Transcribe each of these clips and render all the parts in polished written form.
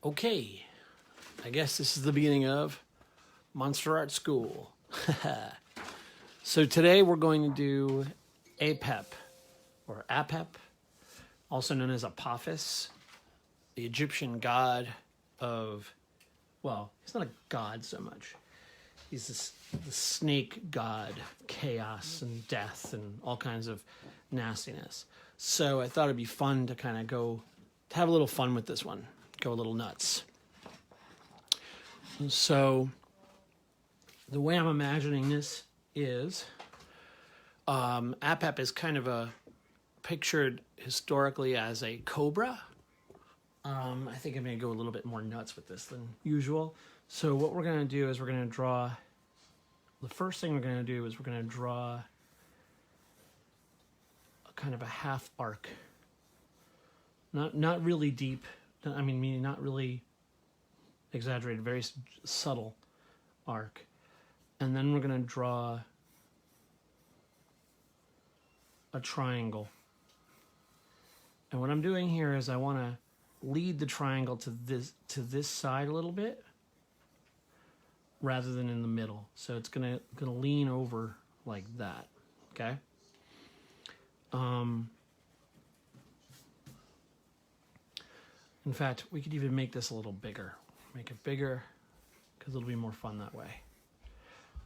Okay, I guess this is the beginning of Monster Art School. So today we're going to do Apep, or Apep, also known as Apophis, the Egyptian god of, well, he's not a god so much. He's the snake god, chaos and death and all kinds of nastiness. So I thought it'd be fun to kind of to have a little fun with this one, go a little nuts. So the way I'm imagining this is Apep is kind of pictured historically as a cobra. I think I'm going to go a little bit more nuts with this than usual. So what we're going to do is we're going to draw, the first thing we're going to do is we're going to draw a kind of a half arc. Not really deep, meaning not really exaggerated, very subtle arc. And then we're going to draw a triangle. And what I'm doing here is I want to lead the triangle to this side a little bit rather than in the middle. So it's gonna lean over like that. Okay. In fact, we could even make this a little bigger. Make it bigger because it'll be more fun that way.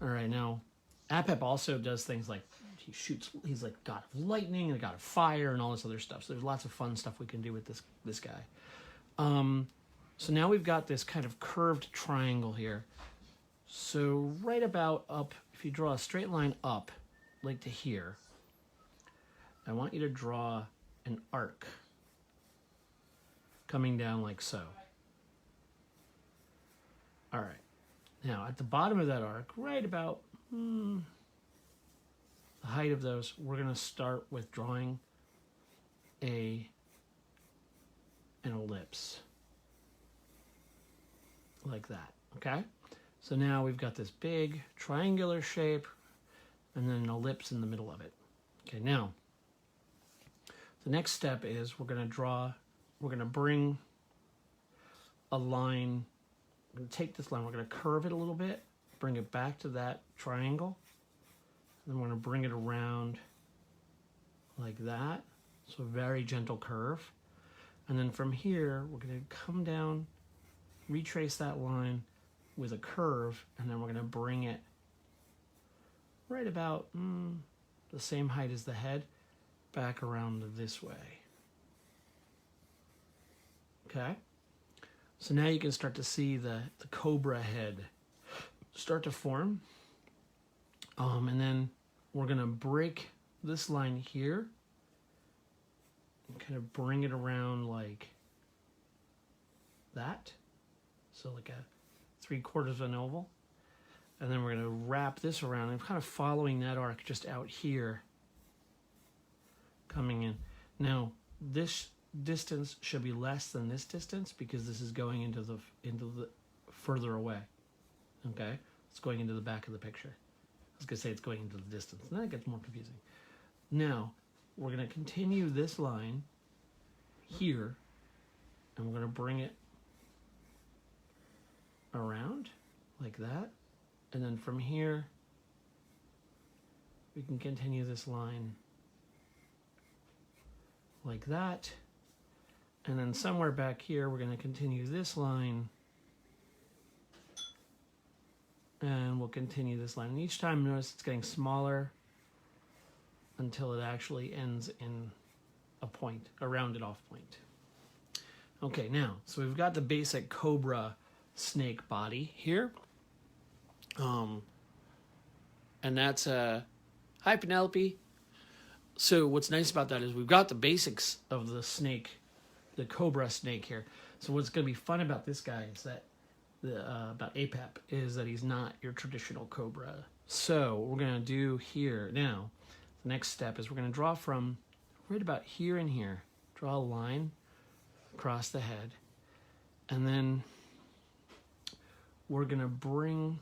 All right, now Apep also does things like he's like god of lightning and a god of fire and all this other stuff. So there's lots of fun stuff we can do with this guy. So now we've got this kind of curved triangle here. So right about up, if you draw a straight line up, like to here, I want you to draw an arc coming down like so. All right. Now at the bottom of that arc, right about the height of those, we're going to start with drawing an ellipse like that. Okay. So now we've got this big triangular shape and then an ellipse in the middle of it. Okay, now the next step is we're going to bring a line. We're going to take this line, we're going to curve it a little bit, bring it back to that triangle, and then we're going to bring it around like that. So a very gentle curve. And then from here, we're going to come down, retrace that line with a curve, and then we're going to bring it right about the same height as the head back around this way. Okay? So now you can start to see the cobra head start to form. And then we're going to break this line here and kind of bring it around like that. So like a 3/4 of an oval. And then we're going to wrap this around and kind of following that arc just out here coming in. Now this distance should be less than this distance because this is going into the further away. Okay? It's going into the back of the picture. I was going to say it's going into the distance. And that gets more confusing. Now, we're going to continue this line here, and we're going to bring it around like that. And then from here, we can continue this line like that. And then somewhere back here, we're going to continue this line. And we'll continue this line. And each time, notice it's getting smaller until it actually ends in a point, a rounded off point. Okay, now, so we've got the basic cobra snake body here. And that's hi, Penelope. So what's nice about that is we've got the basics of the snake, the cobra snake here. So what's going to be fun about this guy is that about Apep is that he's not your traditional cobra. So what we're going to do here now, the next step is we're going to draw from right about here and here, draw a line across the head, and then we're going to bring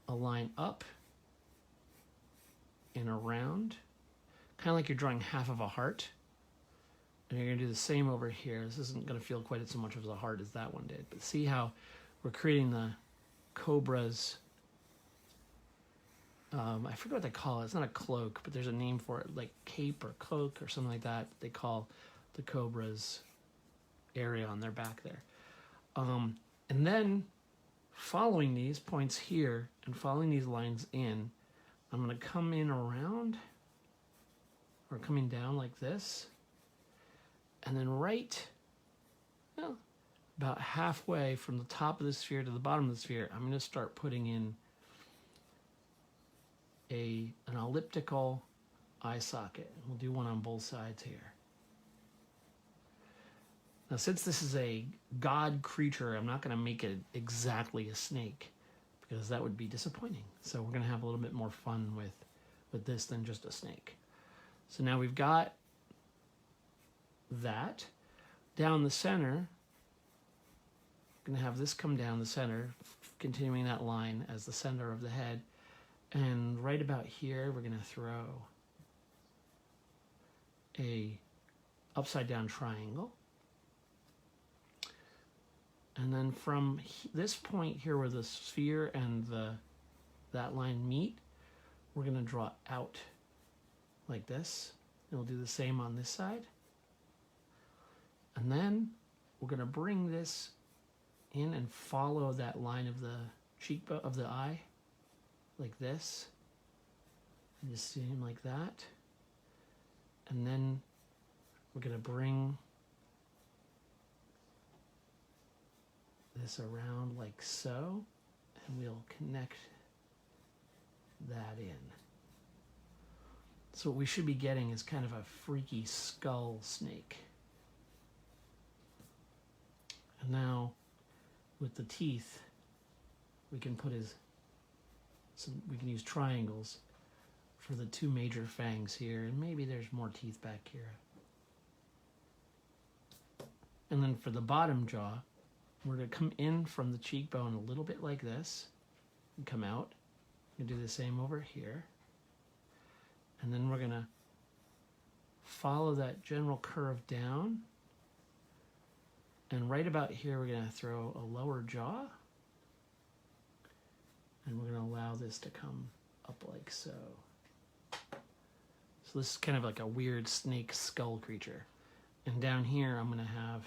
a line up and around, kind of like you're drawing half of a heart. And you're going to do the same over here. This isn't going to feel quite so much of a heart as that one did. But see how we're creating the Cobra's, I forget what they call it. It's not a cloak, but there's a name for it, like cape or cloak or something like that. They call the Cobra's area on their back there. And then following these points here and following these lines in, I'm going to come in around or coming down like this. And then about halfway from the top of the sphere to the bottom of the sphere, I'm going to start putting in an elliptical eye socket. We'll do one on both sides here. Now, since this is a god creature, I'm not going to make it exactly a snake because that would be disappointing. So we're going to have a little bit more fun with this than just a snake. So now we've got that. Down the center, I'm going to have this come down the center, continuing that line as the center of the head. And right about here, we're going to throw a upside down triangle. And then from this point here where the sphere and that line meet, we're going to draw out like this. And we'll do the same on this side. And then we're going to bring this in and follow that line of the cheekbone of the eye like this. And just see him like that. And then we're going to bring this around like so, and we'll connect that in. So what we should be getting is kind of a freaky skull snake. And now with the teeth, we can put we can use triangles for the two major fangs here, and maybe there's more teeth back here. And then for the bottom jaw, we're going to come in from the cheekbone a little bit like this and come out. We're going to do the same over here. And then we're going to follow that general curve down. And right about here, we're going to throw a lower jaw. And we're going to allow this to come up like so. So this is kind of like a weird snake skull creature. And down here, I'm going to have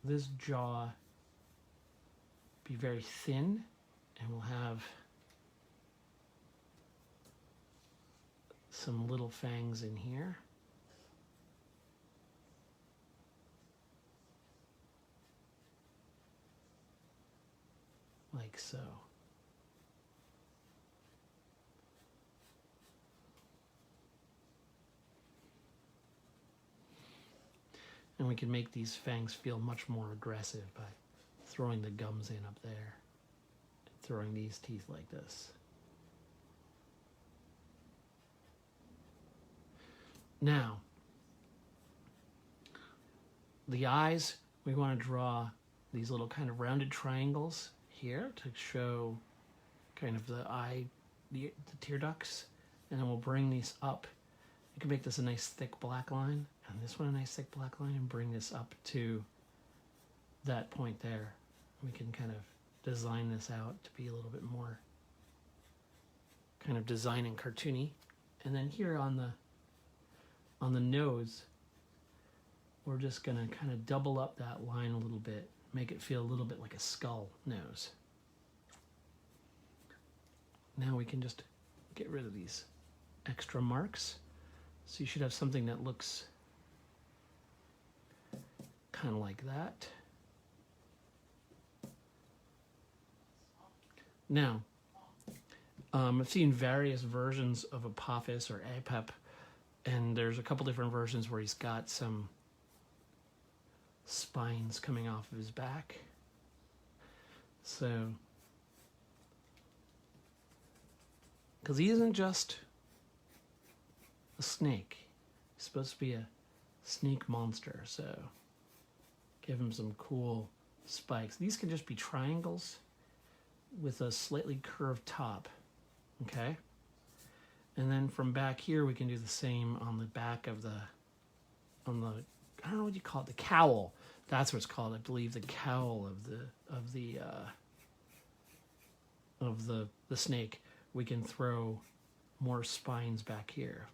this jaw be very thin, and we'll have some little fangs in here. Like so. And we can make these fangs feel much more aggressive by throwing the gums in up there, and throwing these teeth like this. Now, the eyes, we want to draw these little kind of rounded triangles here to show kind of the eye, the tear ducts, and then we'll bring these up. You can make this a nice thick black line, and this one a nice thick black line, and bring this up to that point there. We can kind of design this out to be a little bit more kind of design and cartoony. And then here on the nose, we're just going to kind of double up that line a little bit, make it feel a little bit like a skull nose. Now we can just get rid of these extra marks. So you should have something that looks kind of like that. Now, I've seen various versions of Apophis or Apep, and there's a couple different versions where he's got some spines coming off of his back. So, because he isn't just a snake, he's supposed to be a snake monster, so give him some cool spikes. These can just be triangles with a slightly curved top, okay? And then from back here, we can do the same on the back of on the I don't know what you call it, the cowl. That's what it's called, I believe, the cowl of the snake. We can throw more spines back here.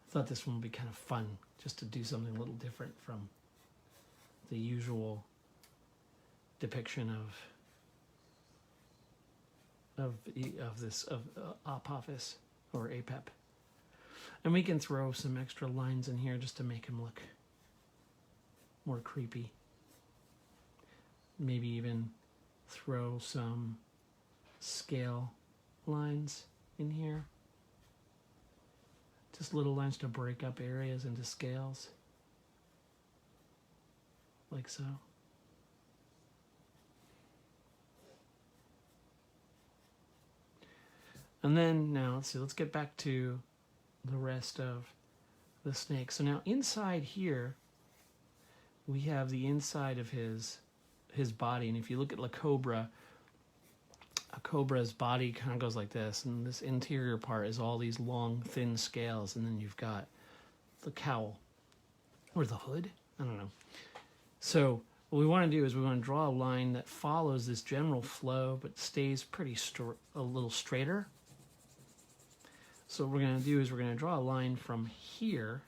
I thought this one would be kind of fun, just to do something a little different from the usual depiction of Apophis or Apep. And we can throw some extra lines in here just to make him look more creepy. Maybe even throw some scale lines in here. Just little lines to break up areas into scales. Like so. And then now, let's get back to the rest of the snake. So now inside here, we have the inside of his body. And if you look at Cobra, a cobra's body kind of goes like this, and this interior part is all these long, thin scales, and then you've got the cowl, or the hood, I don't know. So what we want to do is we want to draw a line that follows this general flow, but stays pretty a little straighter. So what we're going to do is we're going to draw a line from here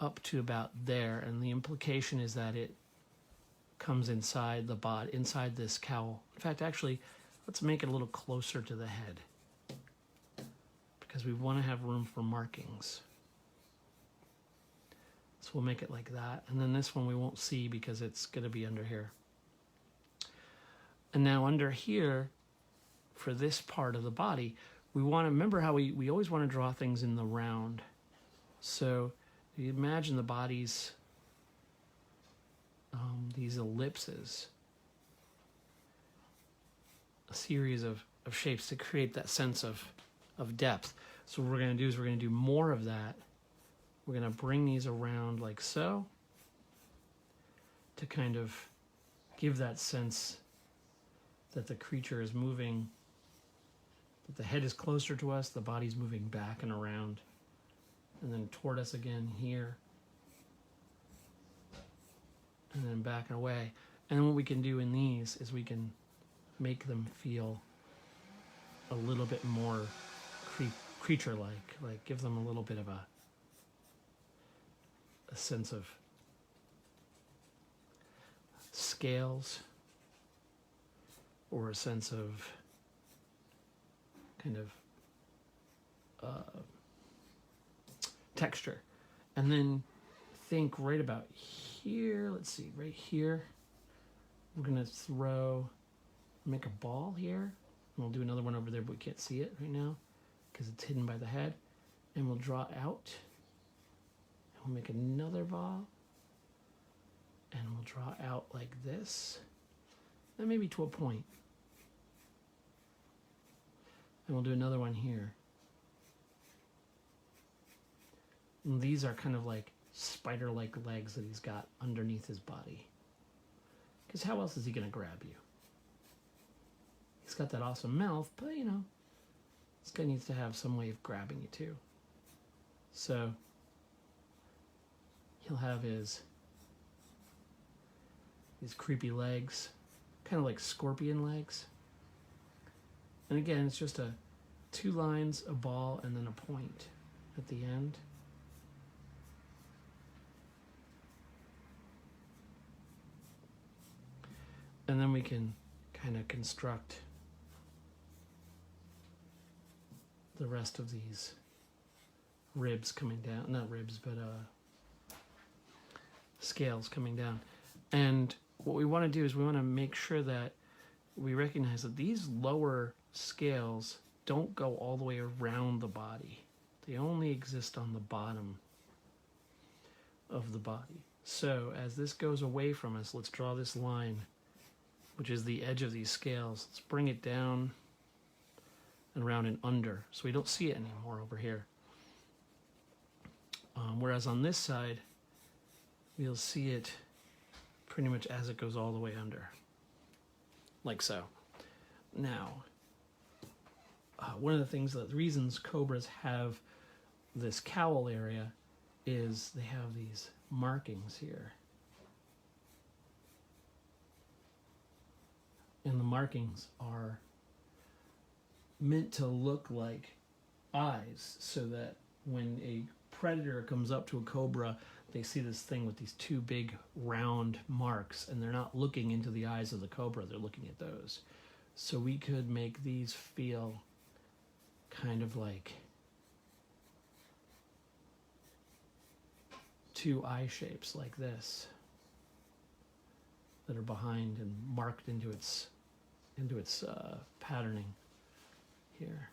up to about there, and the implication is that it comes inside the body, inside this cowl. In fact, actually, let's make it a little closer to the head because we want to have room for markings. So we'll make it like that. And then this one we won't see because it's going to be under here. And now under here, for this part of the body, we want to remember how we always want to draw things in the round. So you imagine the body's these ellipses, a series of shapes to create that sense of depth. So what we're going to do is we're going to do more of that. We're going to bring these around like so to kind of give that sense that the creature is moving, that the head is closer to us, the body's moving back and around, and then toward us again here, and then back and away. And then what we can do in these is we can make them feel a little bit more creature-like, like give them a little bit of a sense of scales, or a sense of kind of texture. And then think right about here, let's see, right here, we're gonna make a ball here, and we'll do another one over there, but we can't see it right now because it's hidden by the head. And we'll draw out, and we'll make another ball, and we'll draw out like this, and maybe to a point. And we'll do another one here. And these are kind of like spider-like legs that he's got underneath his body. Because how else is he going to grab you? He's got that awesome mouth, but you know, this guy needs to have some way of grabbing you too. So he'll have these creepy legs, kind of like scorpion legs. And again, it's just two lines, a ball, and then a point at the end. And then we can kind of construct the rest of these ribs coming down. Not ribs, but scales coming down. And what we want to do is we want to make sure that we recognize that these lower scales don't go all the way around the body. They only exist on the bottom of the body. So as this goes away from us, let's draw this line, which is the edge of these scales. Let's bring it down and around and under so we don't see it anymore over here. Whereas on this side, you'll see it pretty much as it goes all the way under, like so. Now, one of the reasons cobras have this cowl area is they have these markings here. And the markings are meant to look like eyes, so that when a predator comes up to a cobra, they see this thing with these two big round marks, and they're not looking into the eyes of the cobra, they're looking at those. So we could make these feel kind of like two eye shapes like this that are behind and marked into its patterning here.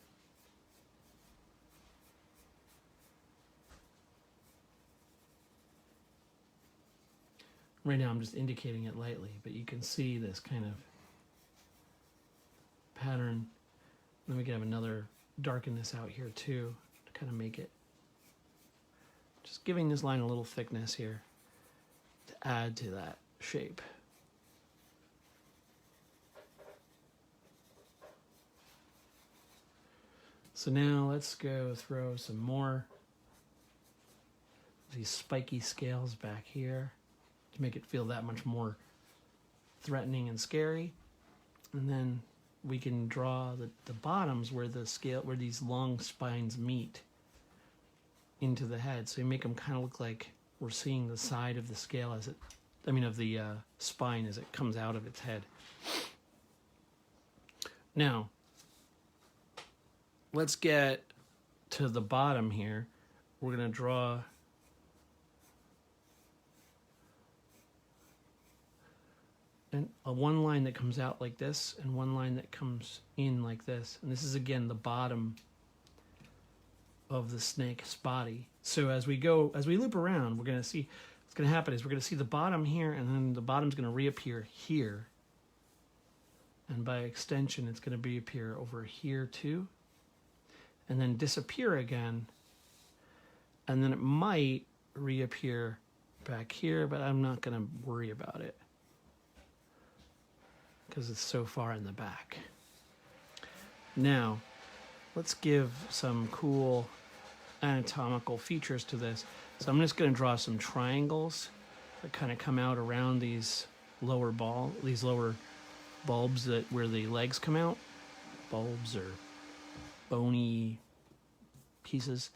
Right now I'm just indicating it lightly, but you can see this kind of pattern. Then we can have another darken this out here too to kind of make it, just giving this line a little thickness here to add to that shape. So now let's go throw some more of these spiky scales back here to make it feel that much more threatening and scary. And then we can draw the bottoms where where these long spines meet into the head. So you make them kind of look like we're seeing the side of the scale of the spine as it comes out of its head. Now, let's get to the bottom here. We're going to draw a one line that comes out like this and one line that comes in like this. And this is, again, the bottom of the snake's body. So as we loop around, we're going to see what's going to happen is we're going to see the bottom here, and then the bottom's going to reappear here. And by extension, it's going to reappear over here too, and then disappear again. And then it might reappear back here, but I'm not going to worry about it because it's so far in the back. Now, let's give some cool anatomical features to this. So I'm just going to draw some triangles that kind of come out around these lower bulbs where the legs come out. Bulbs or bony pieces.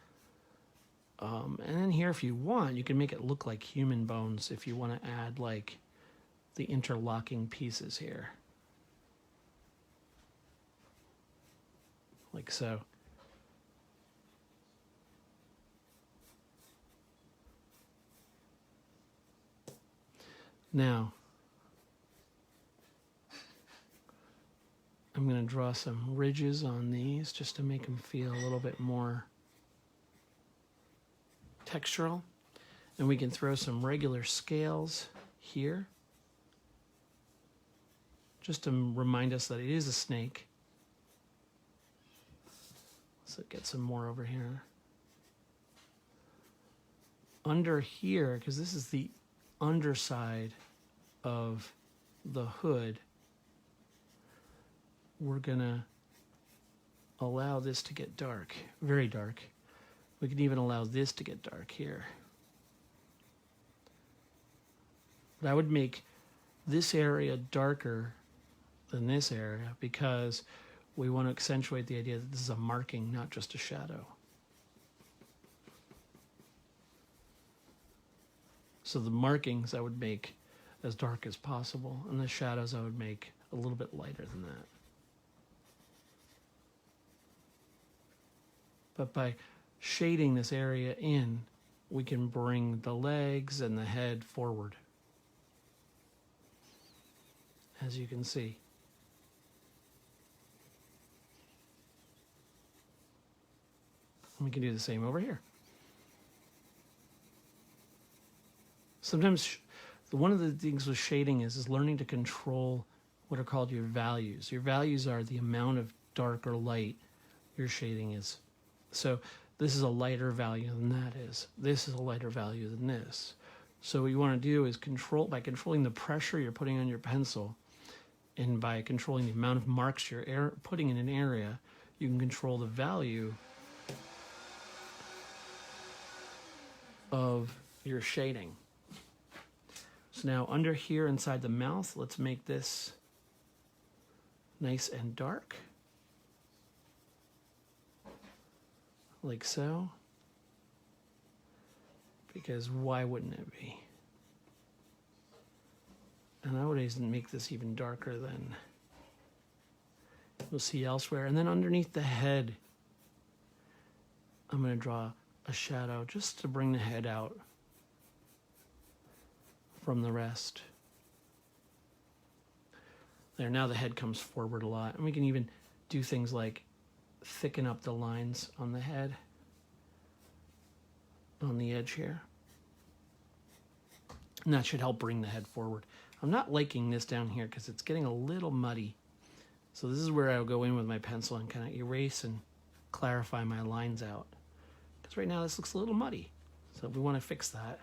And then here, if you want, you can make it look like human bones if you want to add like the interlocking pieces here. Like so. Now, I'm going to draw some ridges on these just to make them feel a little bit more textural. And we can throw some regular scales here just to remind us that it is a snake. So get some more over here. Under here, because this is the underside of the hood, we're gonna allow this to get dark, very dark. We can even allow this to get dark here. But I would make this area darker than this area because we want to accentuate the idea that this is a marking, not just a shadow. So the markings I would make as dark as possible, and the shadows I would make a little bit lighter than that. But by shading this area in, we can bring the legs and the head forward, as you can see. And we can do the same over here. Sometimes one of the things with shading is learning to control what are called your values. Your values are the amount of dark or light your shading is. So this is a lighter value than that is. This is a lighter value than this. So what you want to do is by controlling the pressure you're putting on your pencil, and by controlling the amount of marks you're putting in an area, you can control the value of your shading. So now under here inside the mouth, let's make this nice and dark. Like so. Because why wouldn't it be? And I would make this even darker than we'll see elsewhere. And then underneath the head, I'm going to draw a shadow just to bring the head out from the rest. There, now the head comes forward a lot. And we can even do things like thicken up the lines on the head, on the edge here. And that should help bring the head forward. I'm not liking this down here because it's getting a little muddy. So this is where I'll go in with my pencil and kind of erase and clarify my lines out. Because right now this looks a little muddy. So we want to fix that.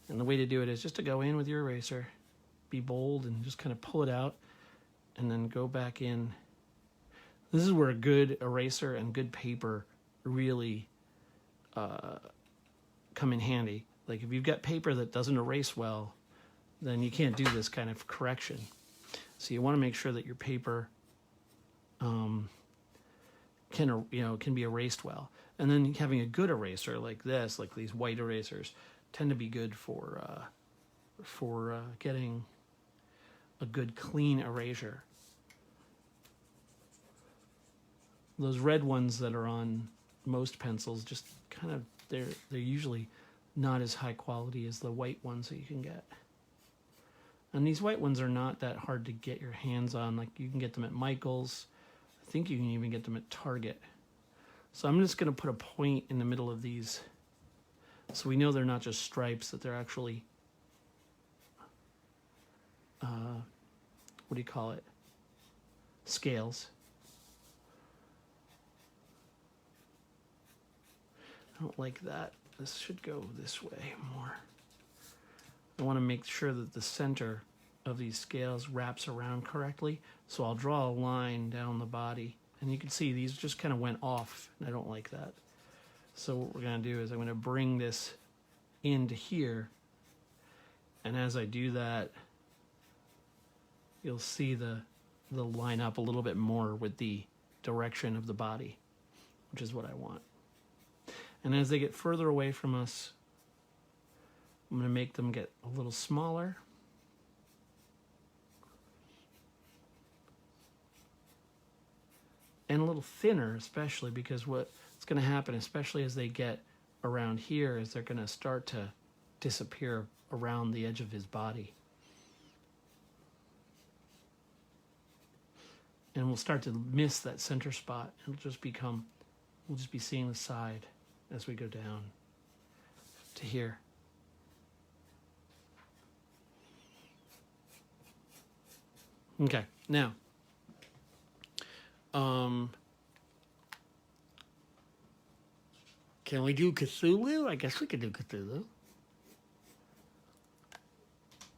And the way to do it is just to go in with your eraser, be bold, and just kind of pull it out, and then go back in. This is where a good eraser and good paper really come in handy. Like if you've got paper that doesn't erase well, then you can't do this kind of correction. So you want to make sure that your paper can be erased well. And then having a good eraser like this, like these white erasers, tend to be good for getting a good clean erasure. Those red ones that are on most pencils just kind of they're usually not as high quality as the white ones that you can get. And these white ones are not that hard to get your hands on. Like you can get them at Michael's. I think you can even get them at Target. So I'm just going to put a point in the middle of these so we know they're not just stripes, that they're actually, what do you call it? Scales. I don't like that. This should go this way more. I want to make sure that the center of these scales wraps around correctly. So I'll draw a line down the body. And you can see these just kind of went off. And I don't like that. So what we're going to do is I'm going to bring this into here. And as I do that, you'll see they'll line up a little bit more with the direction of the body, which is what I want. And as they get further away from us, I'm going to make them get a little smaller. And a little thinner, especially because what's going to happen, especially as they get around here, is they're going to start to disappear around the edge of his body. And we'll start to miss that center spot. It'll just become, we'll just be seeing the side as we go down to here. Okay, now, can we do Cthulhu? I guess we could do Cthulhu.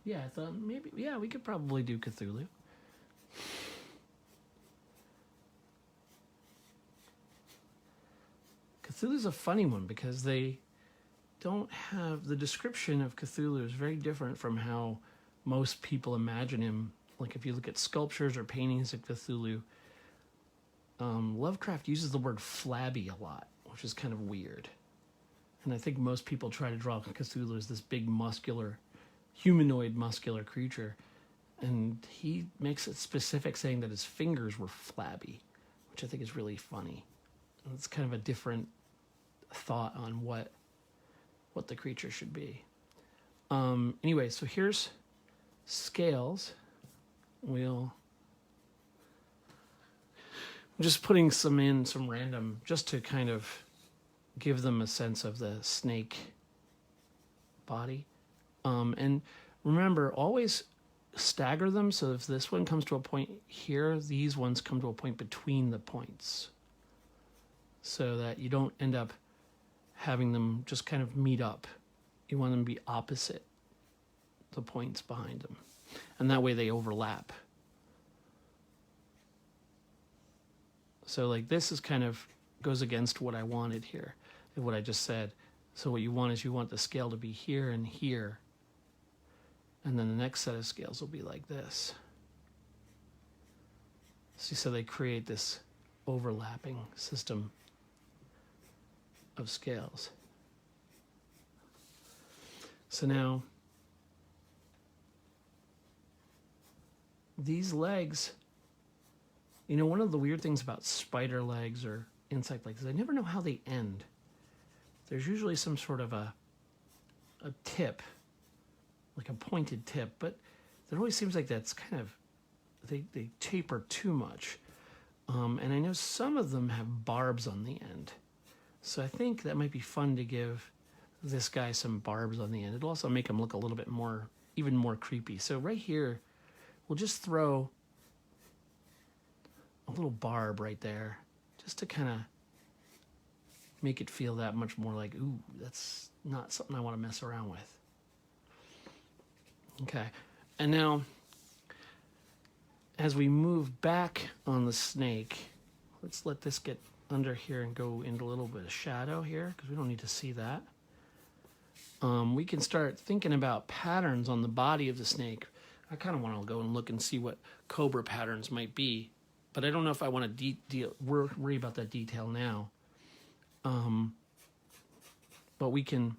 Yeah, I thought maybe, yeah, we could probably do Cthulhu. Cthulhu's a funny one because they don't have, the description of Cthulhu is very different from how most people imagine him. Like if you look at sculptures or paintings of Cthulhu, Lovecraft uses the word flabby a lot, which is kind of weird. And I think most people try to draw Cthulhu as this big muscular, humanoid muscular creature. And he makes it specific, saying that his fingers were flabby, which I think is really funny. And it's kind of a different thought on what the creature should be. Anyway, so here's scales. I'm just putting some random, just to kind of give them a sense of the snake body. And remember, always stagger them, so if this one comes to a point here, these ones come to a point between the points. so that you don't end up having them just kind of meet up. You want them to be opposite the points behind them. And that way they overlap. So like this is kind of goes against what I wanted here, and what I just said. So what you want is you want the scale to be here and here. And then the next set of scales will be like this. See, so they create this overlapping system of scales. So now, these legs, you know, one of the weird things about spider legs or insect legs is I never know how they end. There's usually some sort of a tip, like a pointed tip, but it always seems like that's kind of, they taper too much. And I know some of them have barbs on the end. So I think that might be fun to give this guy some barbs on the end. It'll also make him look a little bit more, even more creepy. So right here, we'll just throw a little barb right there, just to kind of make it feel that much more like, ooh, that's not something I want to mess around with. Okay, and now, as we move back on the snake, let's let this get under here and go into a little bit of shadow here, because we don't need to see that. We can start thinking about patterns on the body of the snake. I kind of want to go and look and see what cobra patterns might be, but I don't know if I want to worry about that detail now. But we can,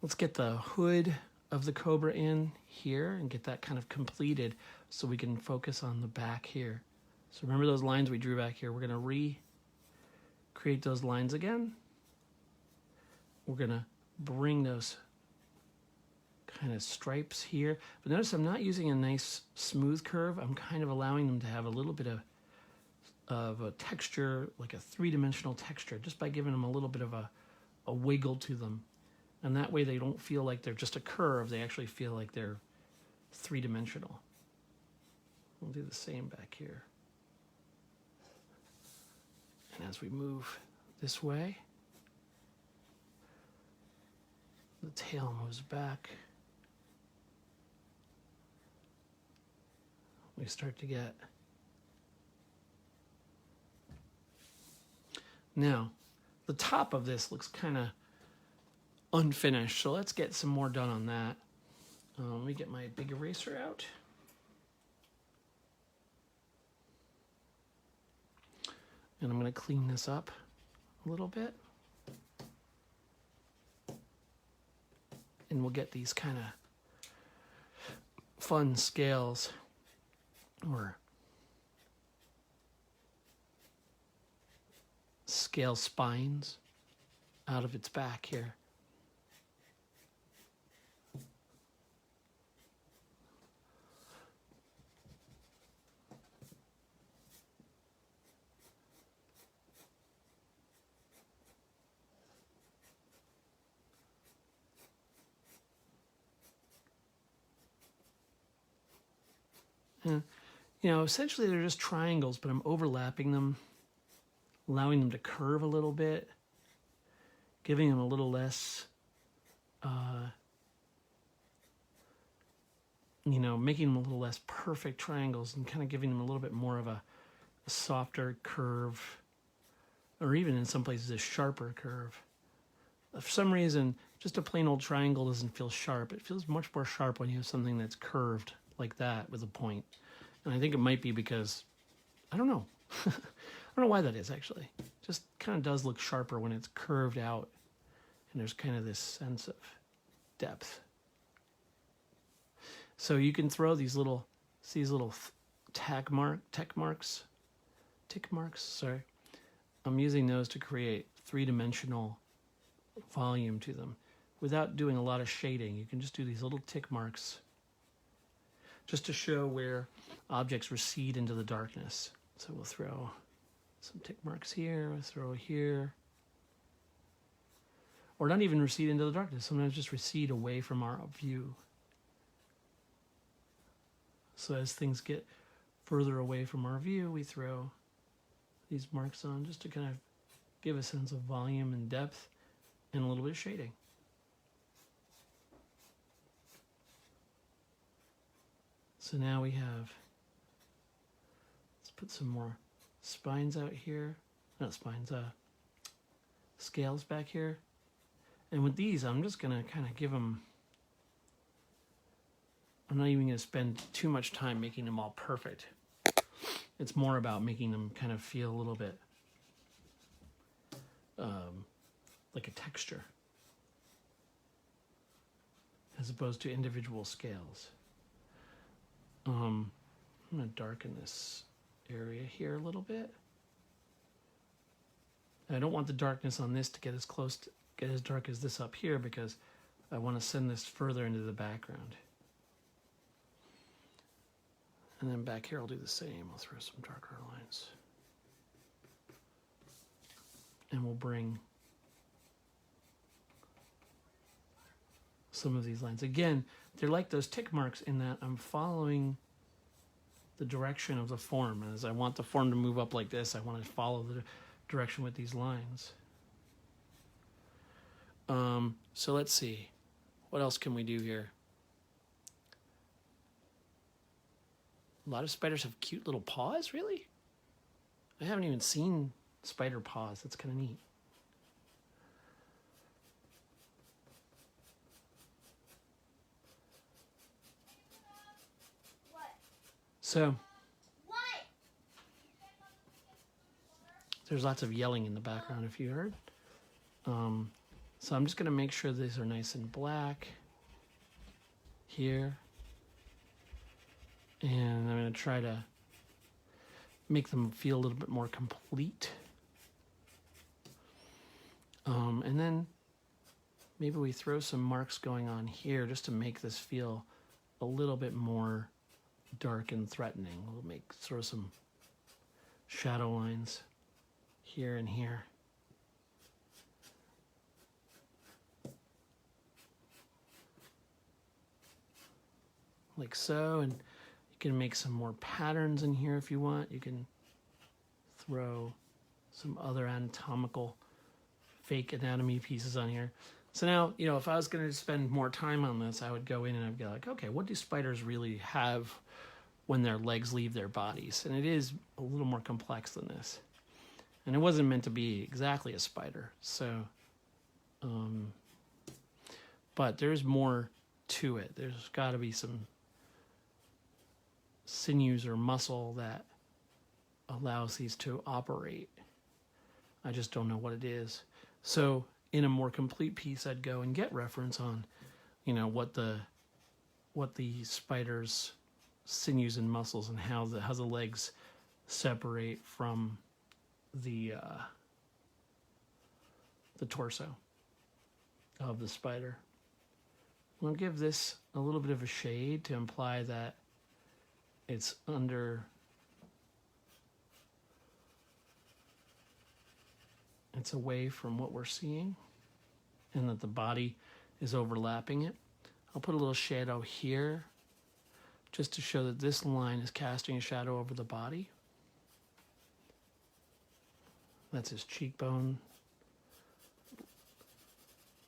let's get the hood of the cobra in here and get that kind of completed so we can focus on the back here. So remember those lines we drew back here? We're going to recreate those lines again. We're going to bring those kind of stripes here. But notice I'm not using a nice smooth curve. I'm kind of allowing them to have a little bit of a texture, like a three-dimensional texture, just by giving them a little bit of a wiggle to them. And that way they don't feel like they're just a curve. They actually feel like they're three-dimensional. We'll do the same back here. And as we move this way, the tail moves back. We start to get... Now, the top of this looks kind of unfinished, so let's get some more done on that. Let me get my big eraser out. And I'm going to clean this up a little bit. And we'll get these kind of fun scales or scale spines out of its back here. You know, essentially they're just triangles, but I'm overlapping them, allowing them to curve a little bit, giving them a little less, you know, making them a little less perfect triangles and kind of giving them a little bit more of a softer curve, or even in some places a sharper curve. For some reason, just a plain old triangle doesn't feel sharp. It feels much more sharp when you have something that's curved like that with a point. And I think it might be because, I don't know. I don't know why that is, actually. It just kind of does look sharper when it's curved out and there's kind of this sense of depth. So you can throw these little, see these little tick marks. I'm using those to create three-dimensional volume to them without doing a lot of shading. You can just do these little tick marks just to show where objects recede into the darkness. So we'll throw some tick marks here, we'll throw here. Or not even recede into the darkness, sometimes just recede away from our view. So as things get further away from our view, we throw these marks on just to kind of give a sense of volume and depth and a little bit of shading. So now we have, let's put some more spines out here. Not spines, scales back here. And with these, I'm just going to kind of give them, I'm not even going to spend too much time making them all perfect. It's more about making them kind of feel a little bit like a texture, as opposed to individual scales. I'm going to darken this area here a little bit. I don't want the darkness on this to get as close to, get as dark as this up here, because I want to send this further into the background. And then back here I'll do the same. I'll throw some darker lines. And we'll bring some of these lines. Again, they're like those tick marks in that I'm following the direction of the form. As I want the form to move up like this, I want to follow the direction with these lines. So let's see. What else can we do here? A lot of spiders have cute little paws, really? I haven't even seen spider paws. That's kind of neat. So, there's lots of yelling in the background if you heard. So I'm just going to make sure these are nice and black here. And I'm going to try to make them feel a little bit more complete. And then maybe we throw some marks going on here just to make this feel a little bit more dark and threatening. We'll throw some shadow lines here and here. Like so, and you can make some more patterns in here if you want. You can throw some other anatomical fake anatomy pieces on here. So now, you know, if I was going to spend more time on this, I would go in and I'd be like, okay, what do spiders really have when their legs leave their bodies? And it is a little more complex than this. And it wasn't meant to be exactly a spider. So, but there's more to it. There's got to be some sinews or muscle that allows these to operate. I just don't know what it is. So in a more complete piece, I'd go and get reference on, you know, what the spider's sinews and muscles and how the legs separate from the torso of the spider. I'm going to give this a little bit of a shade to imply that it's it's away from what we're seeing and that the body is overlapping it. I'll put a little shadow here just to show that this line is casting a shadow over the body. That's his cheekbone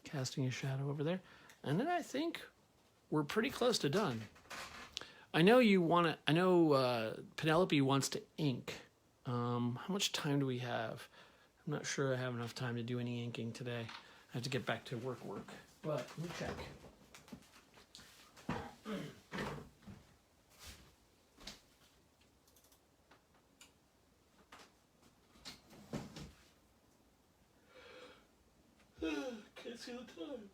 casting a shadow over there. And then I think we're pretty close to done. I know Penelope wants to ink. How much time do we have? I'm not sure I have enough time to do any inking today. I have to get back to work. But let me check. Can't see the time.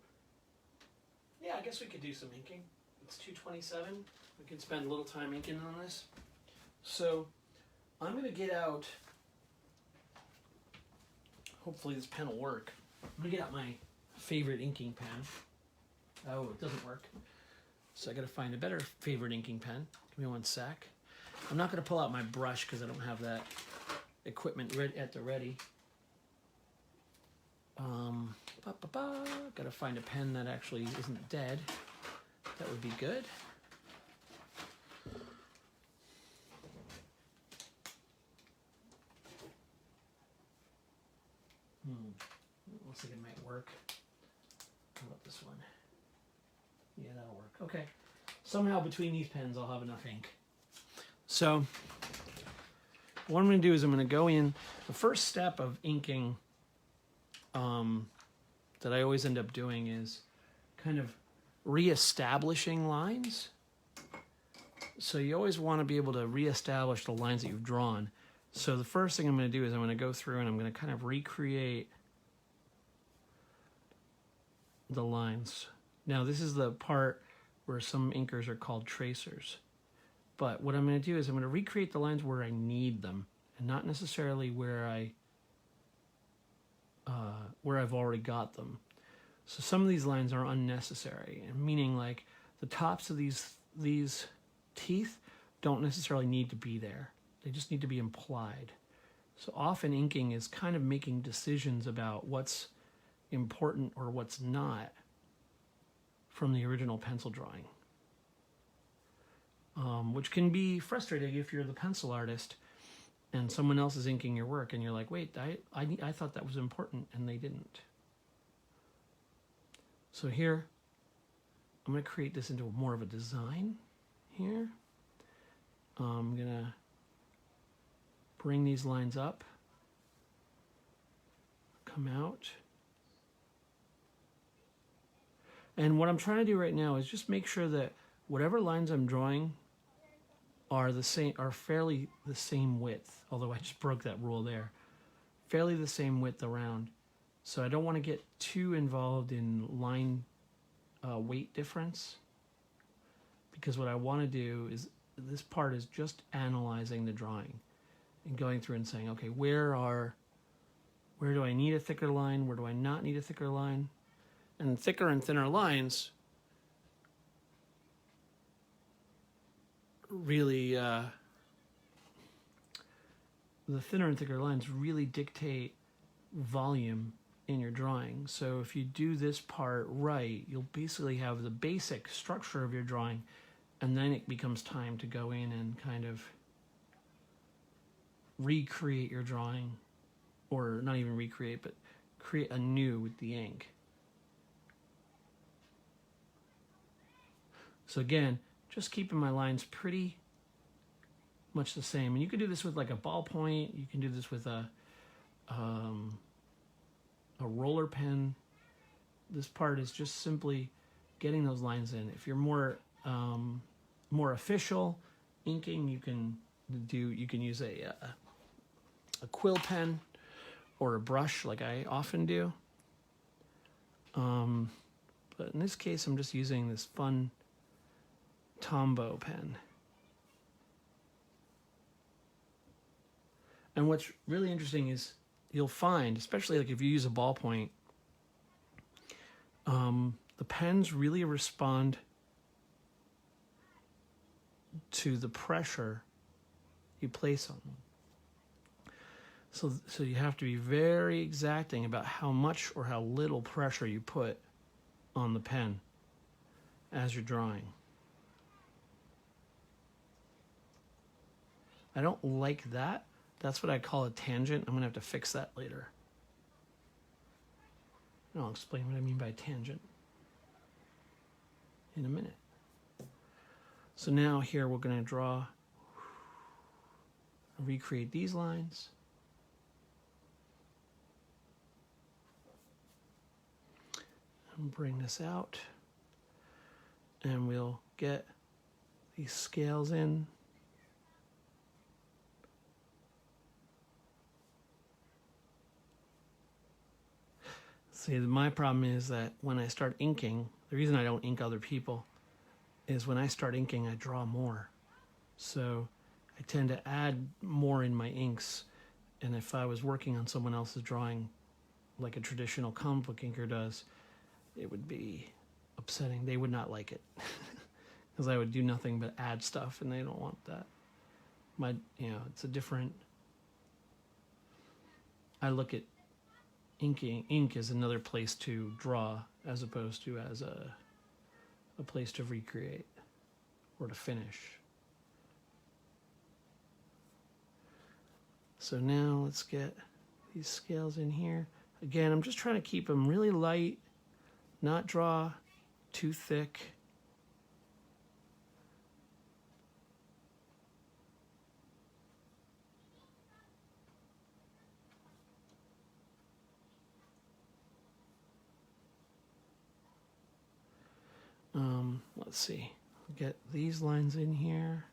Yeah, I guess we could do some inking. It's 2:27. We can spend a little time inking on this. So I'm going to get out, hopefully this pen will work. I'm going to get out my favorite inking pen. Oh, it doesn't work. So I got to find a better favorite inking pen. Give me one sec. I'm not going to pull out my brush because I don't have that equipment at the ready. Got to find a pen that actually isn't dead. That would be good. Looks like it might work. How about this one? Yeah, that'll work. Okay. Somehow between these pens I'll have enough ink. So what I'm going to do is I'm going to go in. The first step of inking that I always end up doing is kind of reestablishing lines. So you always want to be able to reestablish the lines that you've drawn. So the first thing I'm going to do is I'm going to go through and I'm going to kind of recreate the lines. Now this is the part where some inkers are called tracers. But what I'm going to do is I'm going to recreate the lines where I need them and not necessarily where I've already got them. So some of these lines are unnecessary, meaning like the tops of these teeth don't necessarily need to be there. They just need to be implied. So often inking is kind of making decisions about what's important or what's not from the original pencil drawing. Which can be frustrating if you're the pencil artist and someone else is inking your work and you're like, wait, I thought that was important and they didn't. So here, I'm going to create this into more of a design here. I'm going to bring these lines up, come out. And what I'm trying to do right now is just make sure that whatever lines I'm drawing are fairly the same width, although I just broke that rule there. Fairly the same width around. So I don't want to get too involved in line weight difference, because what I want to do is, this part is just analyzing the drawing and going through and saying, okay, where do I need a thicker line? Where do I not need a thicker line? And thicker and thinner lines really, the thinner and thicker lines really dictate volume in your drawing. So if you do this part right, you'll basically have the basic structure of your drawing, and then it becomes time to go in and kind of recreate your drawing, or not even recreate, but create anew with the ink. So again, just keeping my lines pretty much the same. And you can do this with like a ballpoint. You can do this with a roller pen. This part is just simply getting those lines in. If you're more official inking, you can use a quill pen or a brush like I often do. But in this case, I'm just using this fun Tombow pen. And what's really interesting is you'll find, especially like if you use a ballpoint, the pens really respond to the pressure you place on them. So you have to be very exacting about how much or how little pressure you put on the pen as you're drawing. I don't like that. That's what I call a tangent. I'm going to have to fix that later. And I'll explain what I mean by tangent in a minute. So now here we're going to recreate these lines. And bring this out. And we'll get these scales in. See, my problem is that when I start inking, the reason I don't ink other people is when I start inking, I draw more. So I tend to add more in my inks. And if I was working on someone else's drawing, like a traditional comic book inker does, it would be upsetting. They would not like it because I would do nothing but add stuff, and they don't want that. It's a different. I look at ink as another place to draw as opposed to as a place to recreate or to finish. So now let's get these scales in here. Again, I'm just trying to keep them really light, not draw too thick. Let's see, get these lines in here.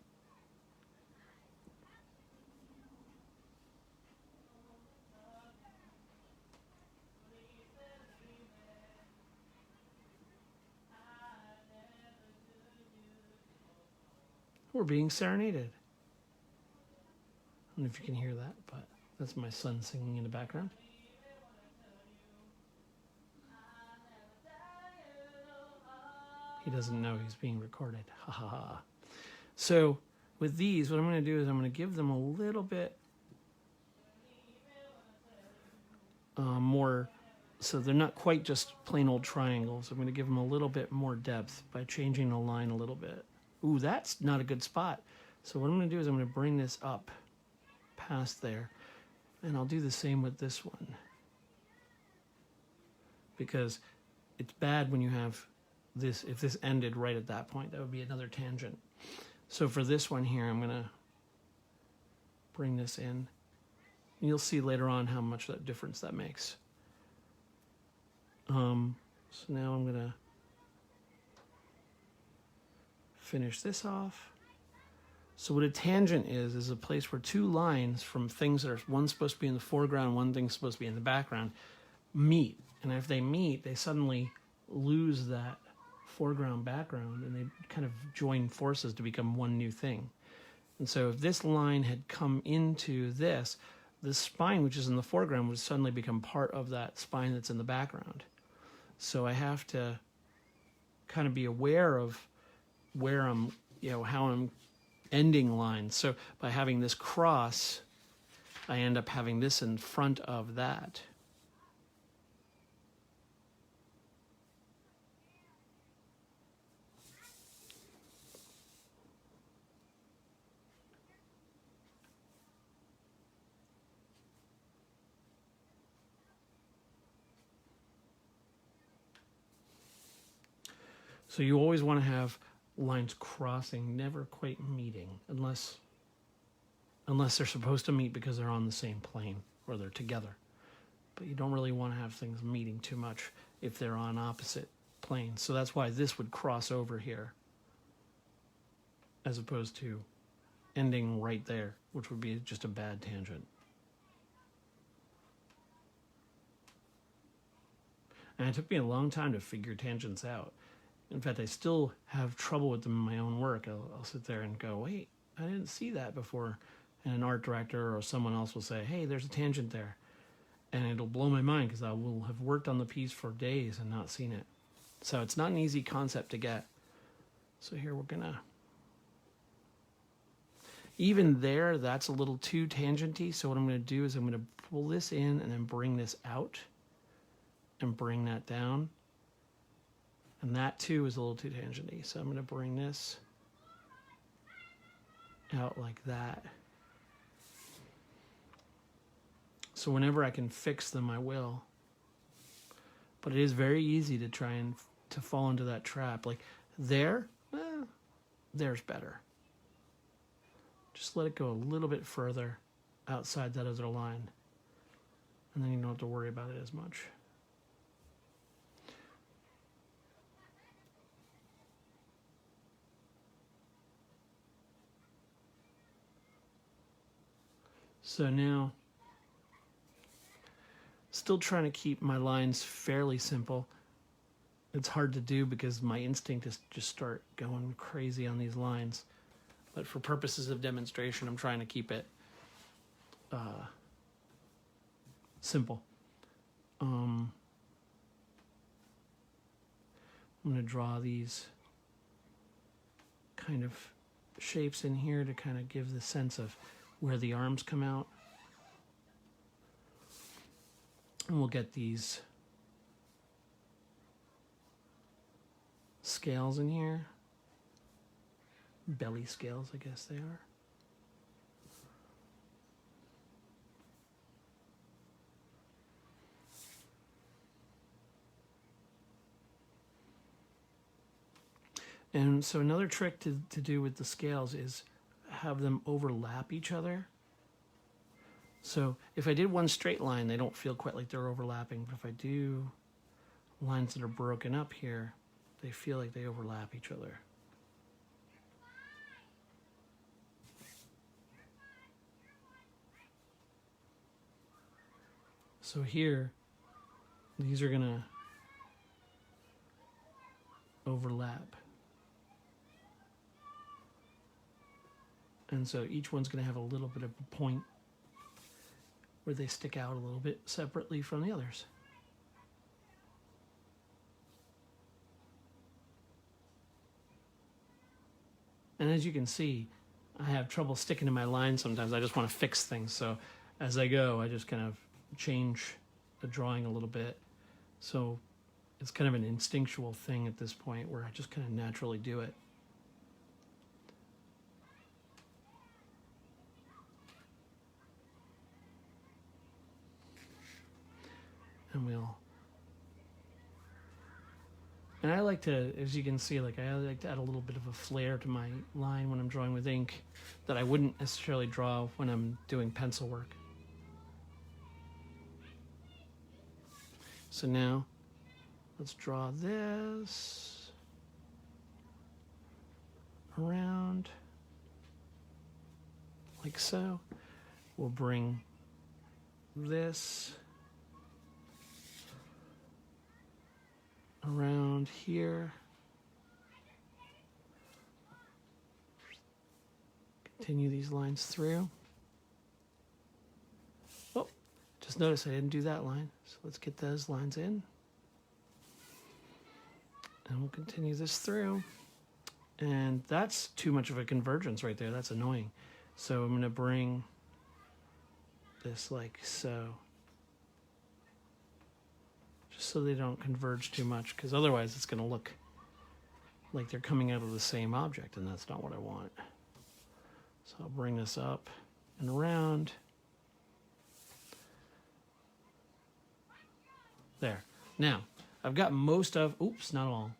We're being serenaded. I don't know if you can hear that, but that's my son singing in the background. He doesn't know he's being recorded. Ha ha ha. So with these, what I'm going to do is I'm going to give them a little bit more, so they're not quite just plain old triangles. I'm going to give them a little bit more depth by changing the line a little bit. Ooh, that's not a good spot. So what I'm going to do is I'm going to bring this up past there, and I'll do the same with this one, because it's bad when you have this. If this ended right at that point, that would be another tangent. So for this one here, I'm going to bring this in. You'll see later on how much that difference that makes. So now I'm going to finish this off. So what a tangent is a place where two lines from things that are, one's supposed to be in the foreground, one thing's supposed to be in the background, meet. And if they meet, they suddenly lose that foreground background, and they kind of join forces to become one new thing. And so if this line had come into this spine, which is in the foreground, would suddenly become part of that spine that's in the background. So I have to kind of be aware of where I'm, how I'm ending lines. So by having this cross, I end up having this in front of that. So you always want to have lines crossing, never quite meeting, unless they're supposed to meet because they're on the same plane or they're together. But you don't really want to have things meeting too much if they're on opposite planes. So that's why this would cross over here, as opposed to ending right there, which would be just a bad tangent. And it took me a long time to figure tangents out. In fact, I still have trouble with them in my own work. I'll sit there and go, wait, I didn't see that before. And an art director or someone else will say, hey, there's a tangent there. And it'll blow my mind because I will have worked on the piece for days and not seen it. So it's not an easy concept to get. So here we're going to... Even there, that's a little too tangenty. So what I'm going to do is I'm going to pull this in and then bring this out and bring that down. And that too is a little too tangenty. So I'm going to bring this out like that. So whenever I can fix them, I will. But it is very easy to try and to fall into that trap. Like there, there's better. Just let it go a little bit further outside that other line. And then you don't have to worry about it as much. So now, still trying to keep my lines fairly simple. It's hard to do because my instinct is just start going crazy on these lines. But for purposes of demonstration, I'm trying to keep it simple. I'm going to draw these kind of shapes in here to kind of give the sense of where the arms come out. And we'll get these scales in here. Belly scales, I guess they are. And so another trick to do with the scales is have them overlap each other. So if I did one straight line, they don't feel quite like they're overlapping. But if I do lines that are broken up here, they feel like they overlap each other. So here, these are gonna overlap. And so each one's gonna have a little bit of a point where they stick out a little bit separately from the others. And as you can see, I have trouble sticking to my line sometimes. I just want to fix things. So as I go, I just kind of change the drawing a little bit. So it's kind of an instinctual thing at this point where I just kind of naturally do it. And I like to, as you can see, like I like to add a little bit of a flair to my line when I'm drawing with ink that I wouldn't necessarily draw when I'm doing pencil work. So now let's draw this around like so. We'll bring this around here. Continue these lines through. Oh, just notice I didn't do that line. So let's get those lines in. And we'll continue this through. And that's too much of a convergence right there. That's annoying. So I'm going to bring this like so. Just so they don't converge too much, because otherwise it's going to look like they're coming out of the same object, and that's not what I want. So I'll bring this up and around. There. Now, I've got most of, oops, not all.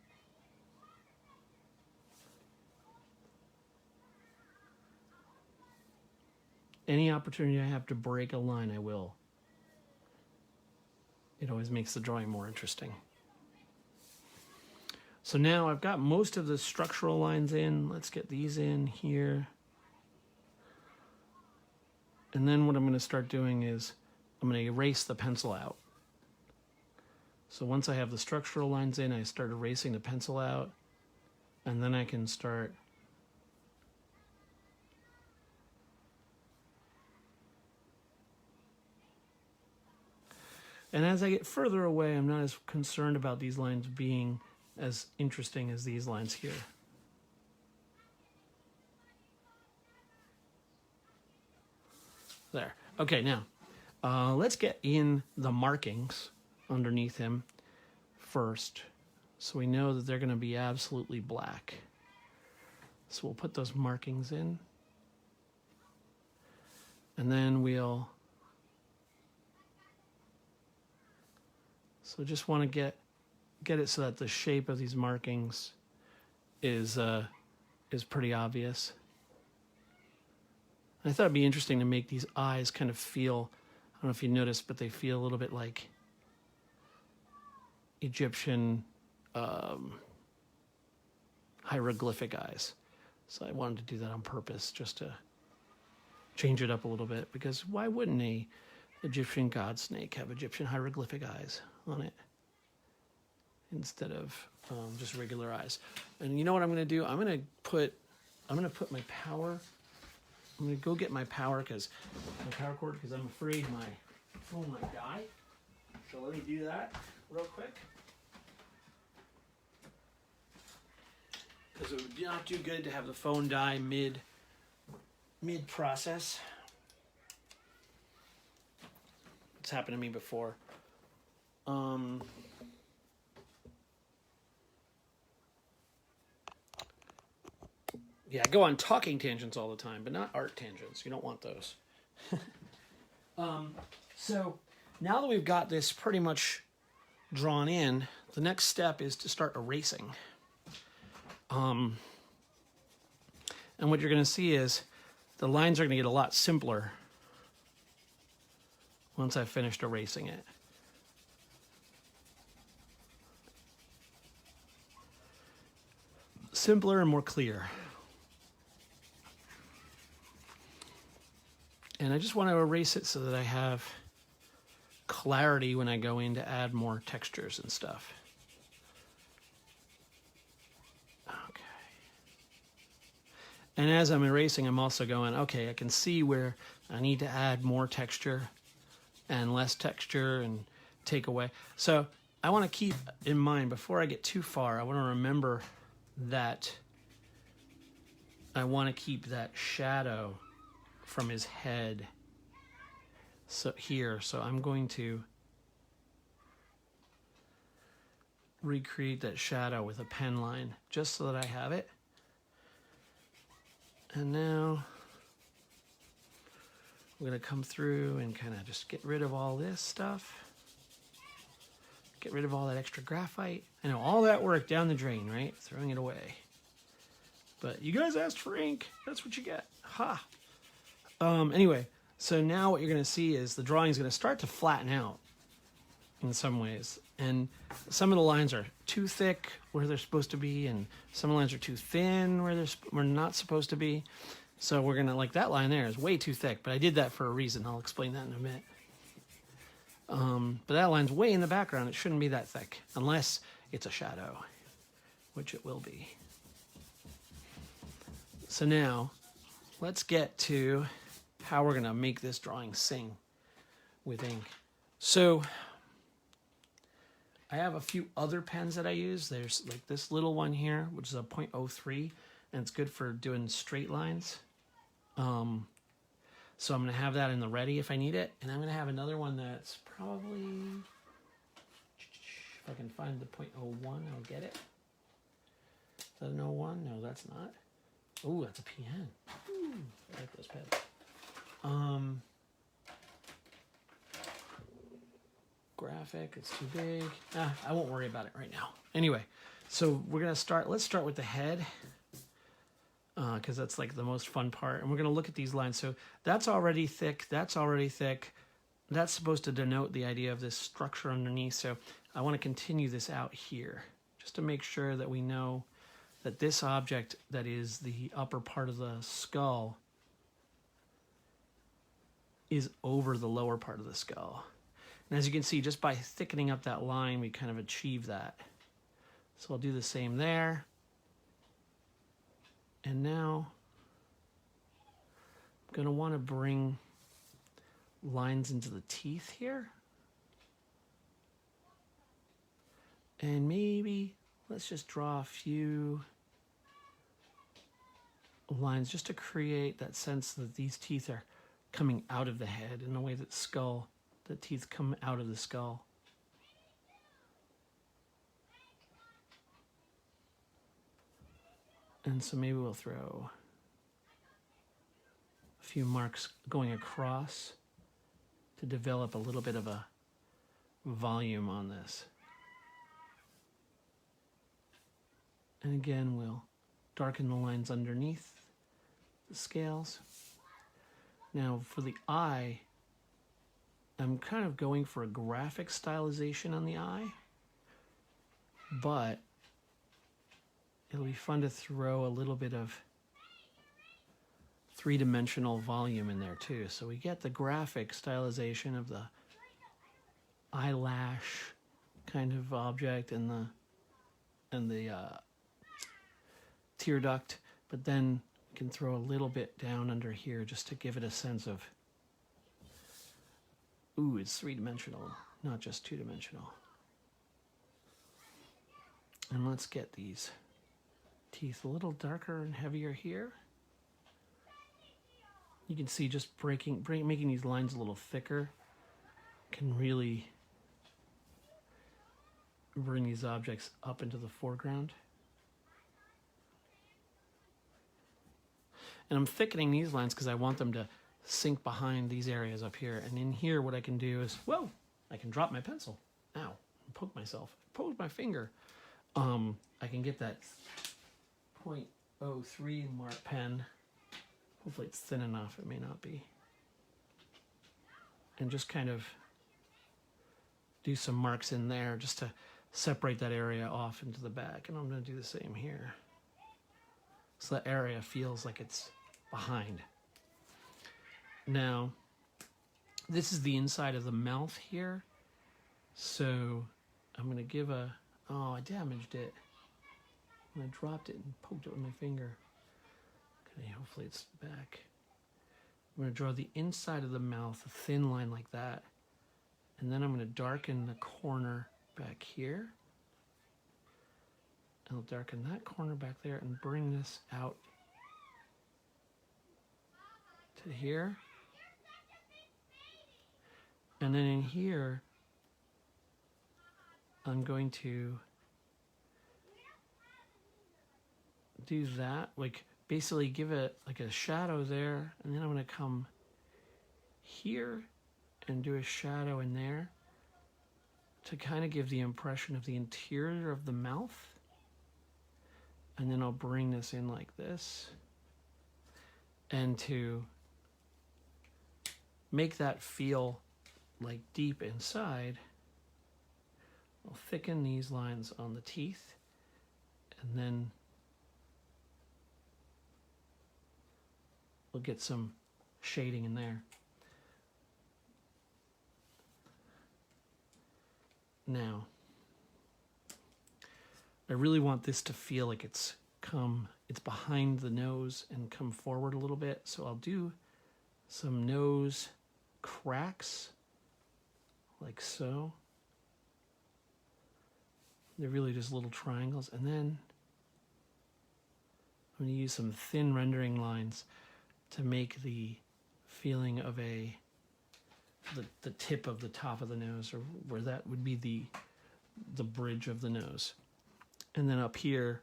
Any opportunity I have to break a line, I will. It always makes the drawing more interesting. So now I've got most of the structural lines in. Let's get these in here. And then what I'm going to start doing is I'm going to erase the pencil out. So once I have the structural lines in, I start erasing the pencil out. And then I can start and as I get further away, I'm not as concerned about these lines being as interesting as these lines here. There. Okay, now, let's get in the markings underneath him first, so we know that they're going to be absolutely black. So we'll put those markings in. And then we'll... So just want to get it so that the shape of these markings is pretty obvious. I thought it'd be interesting to make these eyes kind of feel, I don't know if you noticed, but they feel a little bit like Egyptian hieroglyphic eyes. So I wanted to do that on purpose, just to change it up a little bit, because why wouldn't a Egyptian god snake have Egyptian hieroglyphic eyes on it instead of just regular eyes? And you know what I'm going to do? I'm going to put my power. I'm going to go get my power cord, because I'm afraid my phone might die. So let me do that real quick, because it would not do good to have the phone die mid process. It's happened to me before. Yeah, I go on talking tangents all the time, but not art tangents. You don't want those. So now that we've got this pretty much drawn in, the next step is to start erasing. And what you're going to see is the lines are going to get a lot simpler once I've finished erasing it. Simpler and more clear. And I just want to erase it so that I have clarity when I go in to add more textures and stuff. Okay. And as I'm erasing, I'm also going, okay, I can see where I need to add more texture and less texture and take away. So I want to keep in mind, before I get too far, I want to remember that I want to keep that shadow from his head so here. So I'm going to recreate that shadow with a pen line just so that I have it. And now we're going to come through and kind of just get rid of all this stuff. Get rid of all that extra graphite. I know, all that work down the drain, right? Throwing it away. But you guys asked for ink. That's what you get. Ha! Anyway, so now what you're going to see is the drawing is going to start to flatten out in some ways. And some of the lines are too thick where they're supposed to be, and some lines are too thin where they're not supposed to be. So we're going to, like that line there is way too thick, but I did that for a reason. I'll explain that in a minute. But that line's way in the background. It shouldn't be that thick unless it's a shadow, which it will be. So now let's get to how we're going to make this drawing sing with ink. So I have a few other pens that I use. There's like this little one here, which is a 0.03, and it's good for doing straight lines. So I'm going to have that in the ready if I need it. And I'm going to have another one that's probably, if I can find the 0.01, I'll get it. Is that an 01? No, that's not. Oh, that's a PN. Ooh, I like those pens. Graphic, it's too big. I won't worry about it right now. Anyway, so we're going to start, let's start with the head. Because that's like the most fun part. And we're going to look at these lines. So that's already thick. That's already thick. That's supposed to denote the idea of this structure underneath. So I want to continue this out here just to make sure that we know that this object that is the upper part of the skull is over the lower part of the skull. And as you can see, just by thickening up that line, we kind of achieve that. So I'll do the same there. And now I'm going to want to bring lines into the teeth here. And maybe let's just draw a few lines just to create that sense that these teeth are coming out of the head in the way that the teeth come out of the skull. And so maybe we'll throw a few marks going across to develop a little bit of a volume on this. And again, we'll darken the lines underneath the scales. Now for the eye, I'm kind of going for a graphic stylization on the eye, but it'll be fun to throw a little bit of three-dimensional volume in there too. So we get the graphic stylization of the eyelash kind of object and the tear duct, but then we can throw a little bit down under here just to give it a sense of, ooh, it's three-dimensional, not just two-dimensional. And let's get these teeth a little darker and heavier here. You can see just making these lines a little thicker can really bring these objects up into the foreground. And I'm thickening these lines because I want them to sink behind these areas up here. And in here, what I can do is, whoa, I can drop my pencil. Ow, poke myself, poke my finger. I can get that .03 mark pen. Hopefully it's thin enough, it may not be. And just kind of do some marks in there just to separate that area off into the back. And I'm going to do the same here. So that area feels like it's behind. Now, this is the inside of the mouth here. So I'm going to give a, oh, I damaged it. I dropped it and poked it with my finger. Okay, hopefully it's back. I'm going to draw the inside of the mouth, a thin line like that. And then I'm going to darken the corner back here. I'll darken that corner back there and bring this out to here. And then in here, I'm going to do that, like basically give it like a shadow there, and then I'm going to come here and do a shadow in there to kind of give the impression of the interior of the mouth. And then I'll bring this in like this. And to make that feel like deep inside, I'll thicken these lines on the teeth, and then we'll get some shading in there. Now, I really want this to feel like it's behind the nose and come forward a little bit. So I'll do some nose cracks like so. They're really just little triangles. And then I'm going to use some thin rendering lines to make the feeling of the tip of the top of the nose, or where that would be the bridge of the nose. And then up here,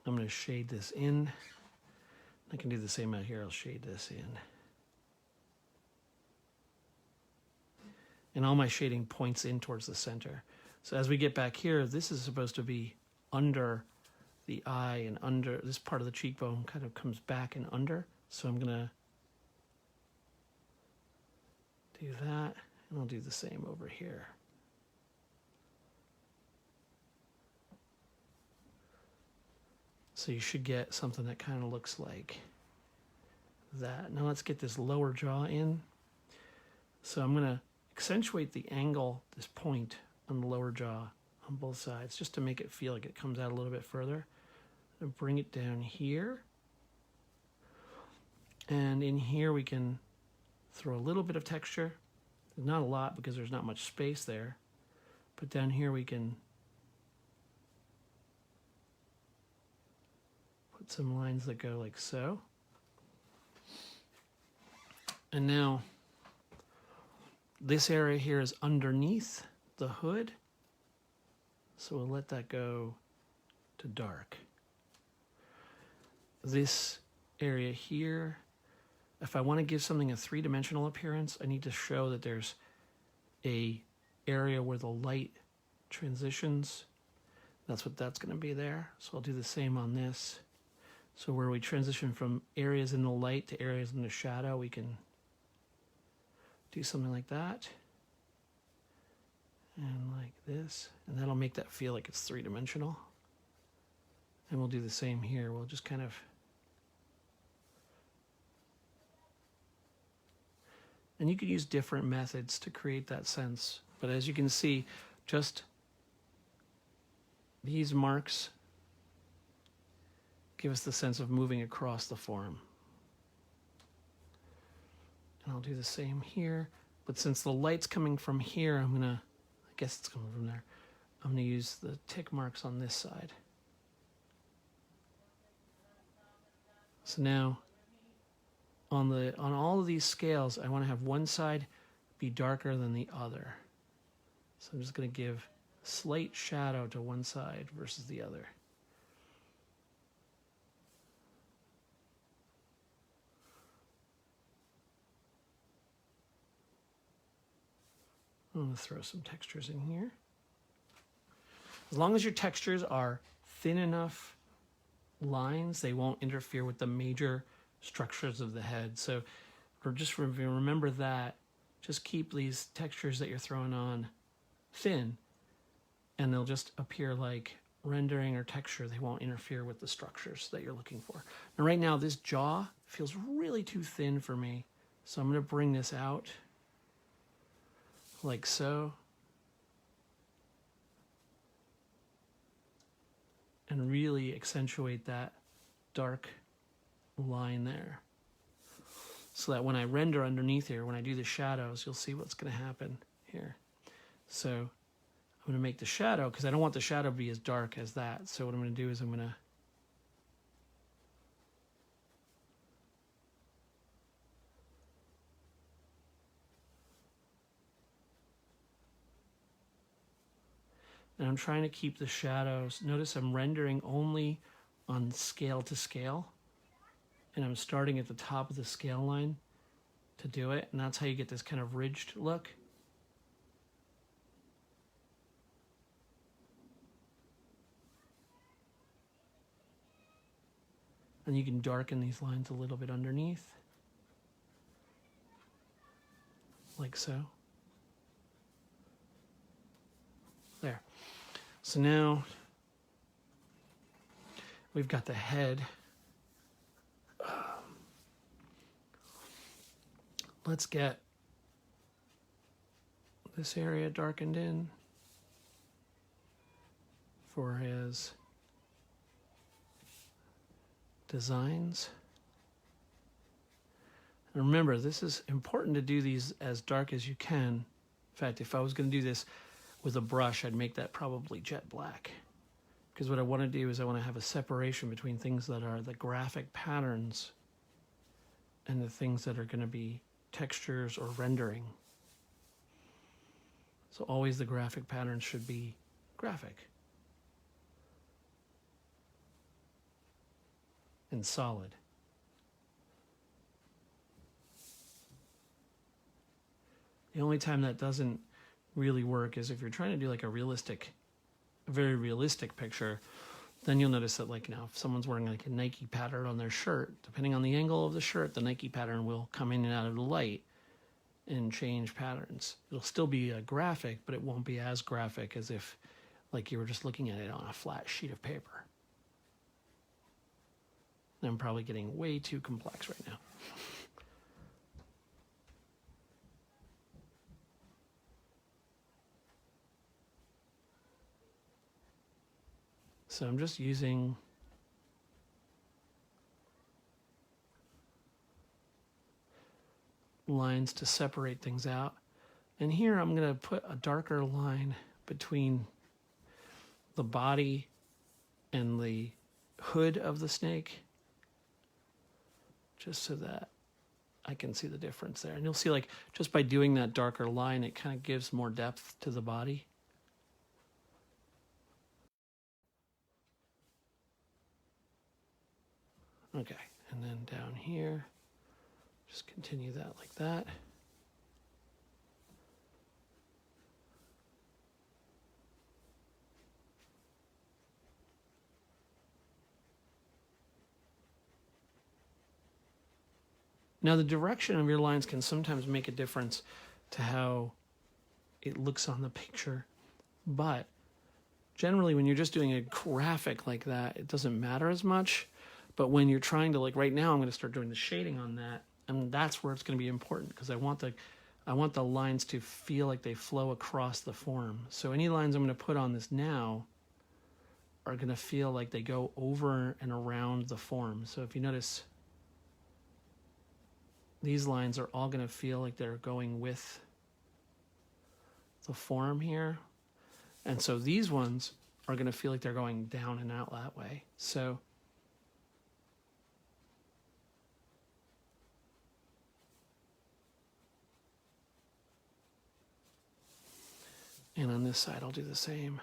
I'm going to shade this in. I can do the same out here. I'll shade this in. And all my shading points in towards the center. So as we get back here, this is supposed to be under the eye, and under this part of the cheekbone kind of comes back and under. So I'm going to do that, and I'll do the same over here. So you should get something that kind of looks like that. Now let's get this lower jaw in. So I'm going to accentuate the angle, this point on the lower jaw on both sides, just to make it feel like it comes out a little bit further. And bring it down here. And in here we can throw a little bit of texture. Not a lot because there's not much space there. But down here we can put some lines that go like so. And now this area here is underneath the hood. So we'll let that go to dark. This area here, if I want to give something a three-dimensional appearance, I need to show that there's a area where the light transitions. That's what that's going to be there. So I'll do the same on this. So where we transition from areas in the light to areas in the shadow, we can do something like that. And like this. And that'll make that feel like it's three-dimensional. And we'll do the same here. We'll just kind of and you can use different methods to create that sense. But as you can see, just these marks give us the sense of moving across the form. And I'll do the same here. But since the light's coming from here, I'm going to, I guess it's coming from there, I'm going to use the tick marks on this side. So now, on all of these scales, I want to have one side be darker than the other. So I'm just going to give slight shadow to one side versus the other. I'm going to throw some textures in here. As long as your textures are thin enough lines, they won't interfere with the major structures of the head. So just remember that. Just keep these textures that you're throwing on thin, and they'll just appear like rendering or texture. They won't interfere with the structures that you're looking for. Now right now this jaw feels really too thin for me, so I'm going to bring this out like so, and really accentuate that dark line there, so that when I render underneath here, when I do the shadows, you'll see what's going to happen here. So I'm going to make the shadow, because I don't want the shadow to be as dark as that. So what I'm going to do is I'm going to and I'm trying to keep the shadows. Notice I'm rendering only on scale to scale, and I'm starting at the top of the scale line to do it, and that's how you get this kind of ridged look. And you can darken these lines a little bit underneath, like so. There. So now we've got the head. Let's get this area darkened in for his designs. And remember, this is important to do these as dark as you can. In fact, if I was going to do this with a brush, I'd make that probably jet black. Because what I want to do is I want to have a separation between things that are the graphic patterns and the things that are going to be textures or rendering. So always the graphic patterns should be graphic and solid. The only time that doesn't really work is if you're trying to do like a very realistic picture. Then you'll notice that, like, now if someone's wearing like a Nike pattern on their shirt, depending on the angle of the shirt, the Nike pattern will come in and out of the light and change patterns. It'll still be a graphic, but it won't be as graphic as if like you were just looking at it on a flat sheet of paper. I'm probably getting way too complex right now. So I'm just using lines to separate things out. And here I'm going to put a darker line between the body and the hood of the snake, just so that I can see the difference there. And you'll see, like, just by doing that darker line, it kind of gives more depth to the body. Okay, and then down here, just continue that like that. Now the direction of your lines can sometimes make a difference to how it looks on the picture, but generally when you're just doing a graphic like that, it doesn't matter as much. But when you're trying to, like right now, I'm going to start doing the shading on that, and that's where it's going to be important, because I want the lines to feel like they flow across the form. So any lines I'm going to put on this now are going to feel like they go over and around the form. So if you notice, these lines are all going to feel like they're going with the form here. And so these ones are going to feel like they're going down and out that way. So and on this side, I'll do the same.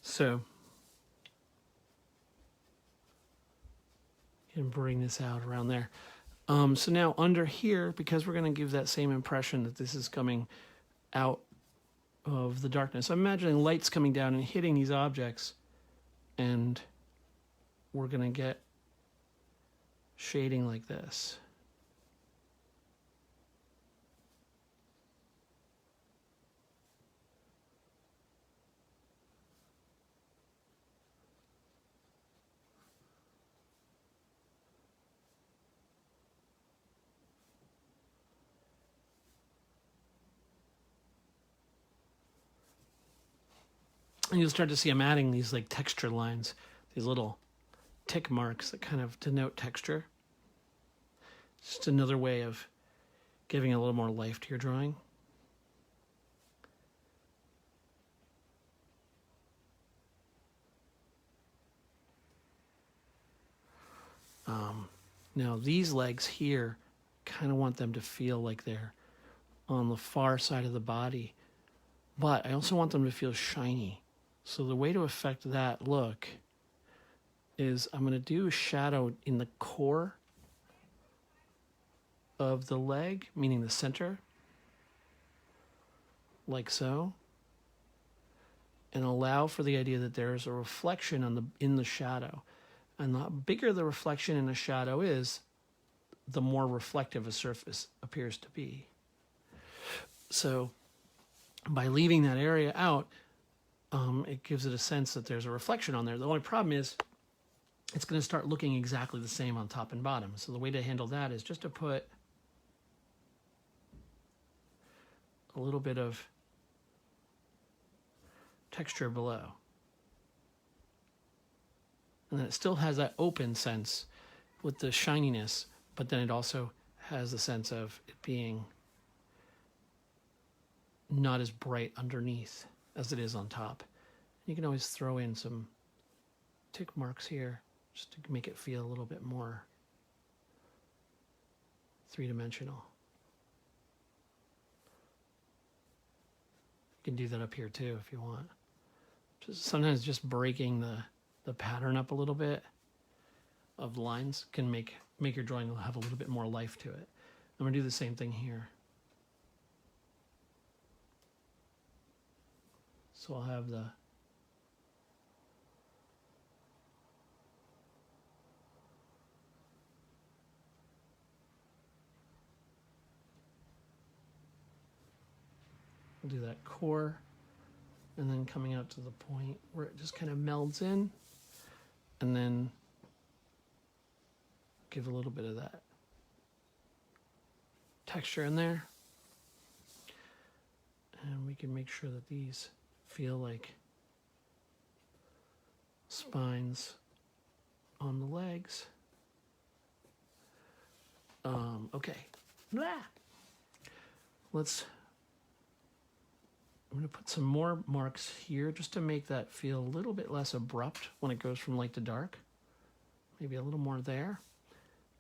So you can bring this out around there. So now under here, because we're going to give that same impression that this is coming out of the darkness. I'm imagining lights coming down and hitting these objects, and we're going to get shading like this. And you'll start to see I'm adding these like texture lines, these little tick marks that kind of denote texture. Just another way of giving a little more life to your drawing. Now these legs here, kind of want them to feel like they're on the far side of the body, but I also want them to feel shiny. So the way to affect that look is I'm going to do a shadow in the core of the leg, meaning the center, like so, and allow for the idea that there's a reflection in the shadow. And the bigger the reflection in a shadow is, the more reflective a surface appears to be. So by leaving that area out, it gives it a sense that there's a reflection on there. The only problem is it's going to start looking exactly the same on top and bottom. So the way to handle that is just to put a little bit of texture below. And then it still has that open sense with the shininess, but then it also has the sense of it being not as bright underneath as it is on top. You can always throw in some tick marks here just to make it feel a little bit more three-dimensional. You can do that up here too if you want. Sometimes just breaking the pattern up a little bit of lines can make your drawing have a little bit more life to it. I'm going to do the same thing here. So I'll have the I'll do that core, and then coming out to the point where it just kind of melds in, and then give a little bit of that texture in there. And we can make sure that these feel like spines on the legs. Okay. Blah. I'm going to put some more marks here just to make that feel a little bit less abrupt when it goes from light to dark. Maybe a little more there.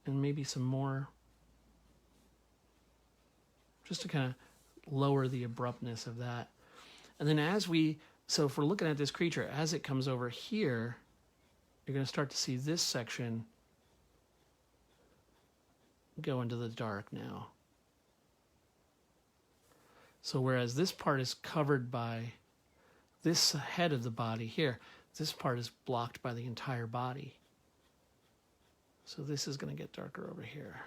And maybe some more just to kind of lower the abruptness of that. And then so if we're looking at this creature, as it comes over here, you're going to start to see this section go into the dark now. So whereas this part is covered by this head of the body here, this part is blocked by the entire body. So this is going to get darker over here.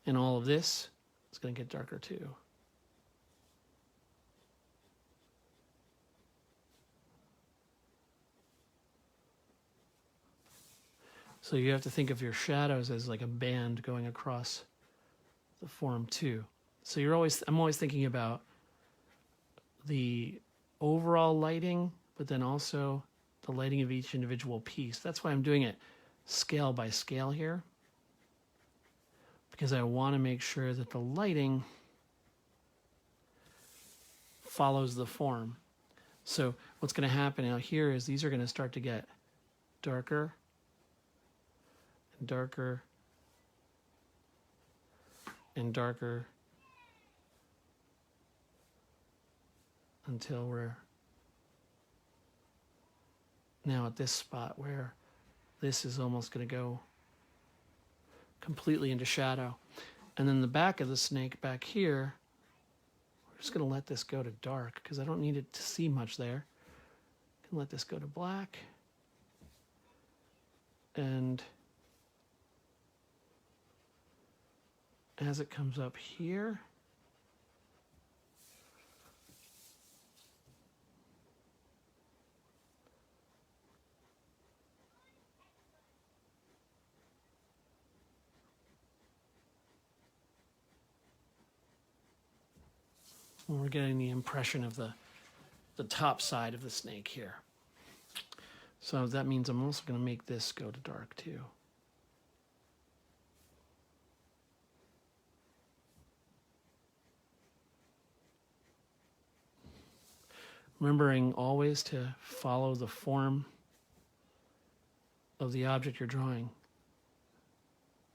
And all of this is going to get darker too. So you have to think of your shadows as like a band going across the form too. So I'm always thinking about the overall lighting, but then also the lighting of each individual piece. That's why I'm doing it scale by scale here, because I want to make sure that the lighting follows the form. So what's going to happen out here is these are going to start to get darker and darker and darker until we're now at this spot where this is almost going to go completely into shadow. And then the back of the snake back here, we're just going to let this go to dark because I don't need it to see much there. I can let this go to black. And as it comes up here, we're getting the impression of the top side of the snake here. So that means I'm also going to make this go to dark too. Remembering always to follow the form of the object you're drawing.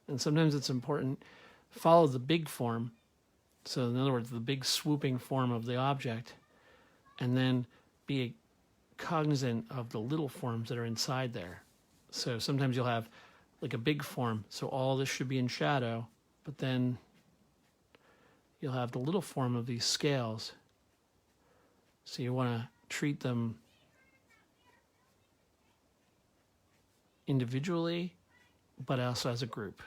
And sometimes it's important, follow the big form. So in other words, the big swooping form of the object, and then be cognizant of the little forms that are inside there. So sometimes you'll have like a big form, so all this should be in shadow, but then you'll have the little form of these scales. So you want to treat them individually, but also as a group.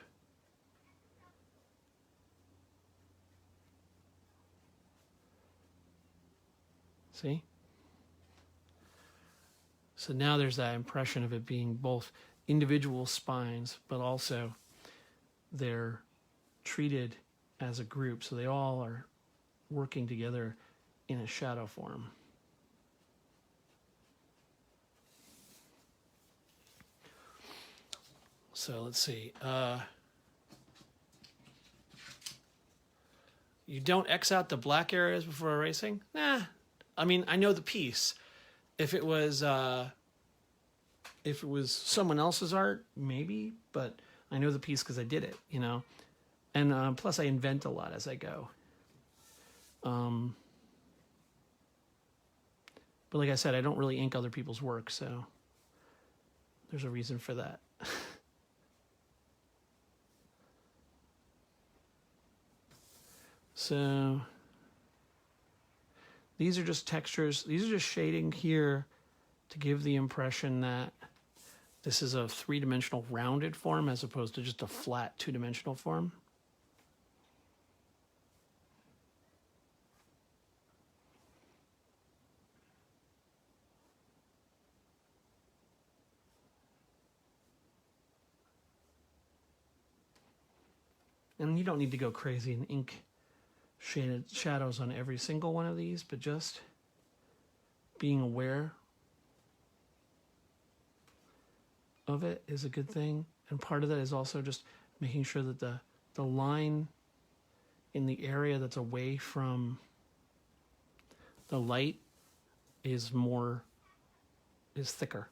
See? So now there's that impression of it being both individual spines, but also they're treated as a group. So they all are working together in a shadow form. So let's see. You don't X out the black areas before erasing? Nah. I mean, I know the piece. If it was someone else's art, maybe, but I know the piece because I did it, you know. And plus, I invent a lot as I go. But like I said, I don't really ink other people's work, so there's a reason for that. So these are just textures. These are just shading here to give the impression that this is a three-dimensional rounded form as opposed to just a flat two-dimensional form. And you don't need to go crazy and ink shaded shadows on every single one of these, but just being aware of it is a good thing. And part of that is also just making sure that the line in the area that's away from the light is thicker.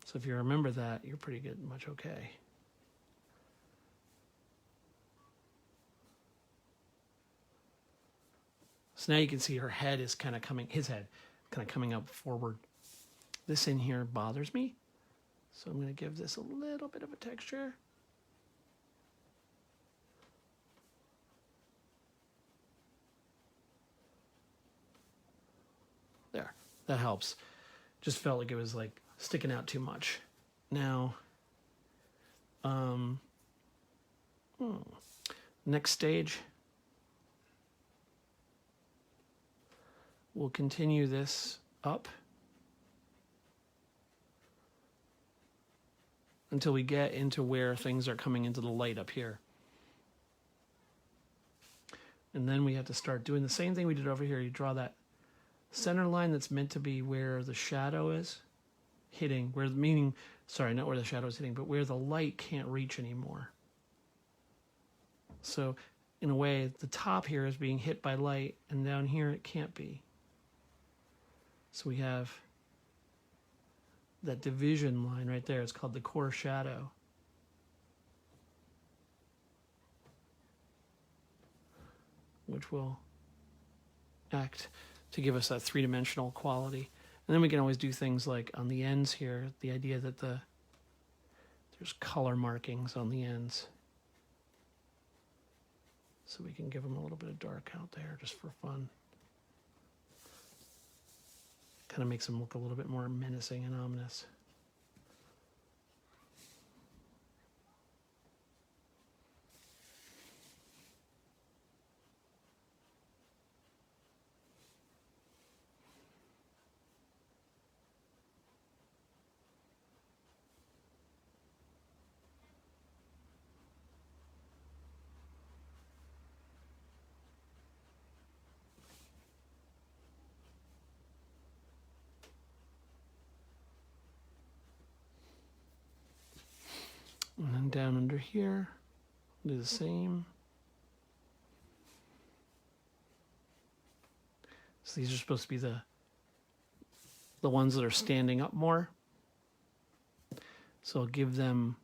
So if you remember that, you're pretty good, much okay. So now you can see his head is kind of coming up forward. This in here bothers me. So I'm going to give this a little bit of a texture. There, that helps. Just felt like it was like sticking out too much. Now, next stage. We'll continue this up until we get into where things are coming into the light up here. And then we have to start doing the same thing we did over here. You draw that center line that's meant to be where the shadow is hitting, not where the shadow is hitting, but where the light can't reach anymore. So in a way, the top here is being hit by light, and down here it can't be. So we have that division line right there. It's called the core shadow. Which will act to give us that three-dimensional quality. And then we can always do things like on the ends here, the idea that there's color markings on the ends. So we can give them a little bit of dark out there just for fun. Kind of makes them look a little bit more menacing and ominous. And then down under here, do the same. So these are supposed to be the ones that are standing up more. So I'll give them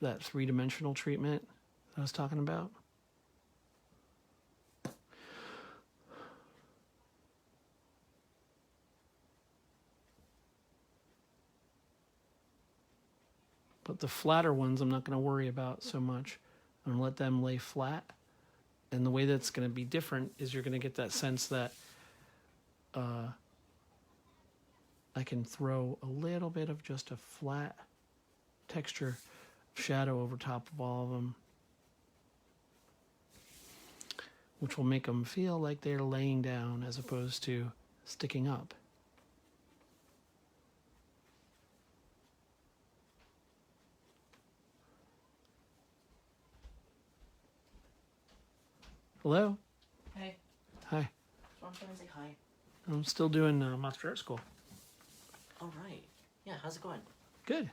that three-dimensional treatment that I was talking about. But the flatter ones I'm not going to worry about so much. I'm going to let them lay flat. And the way that's going to be different is you're going to get that sense that I can throw a little bit of just a flat texture of shadow over top of all of them, which will make them feel like they're laying down as opposed to sticking up. Hello? Hey. Hi. So I'm trying to say hi. I'm still doing Monster Art School. All right. Yeah, how's it going? Good.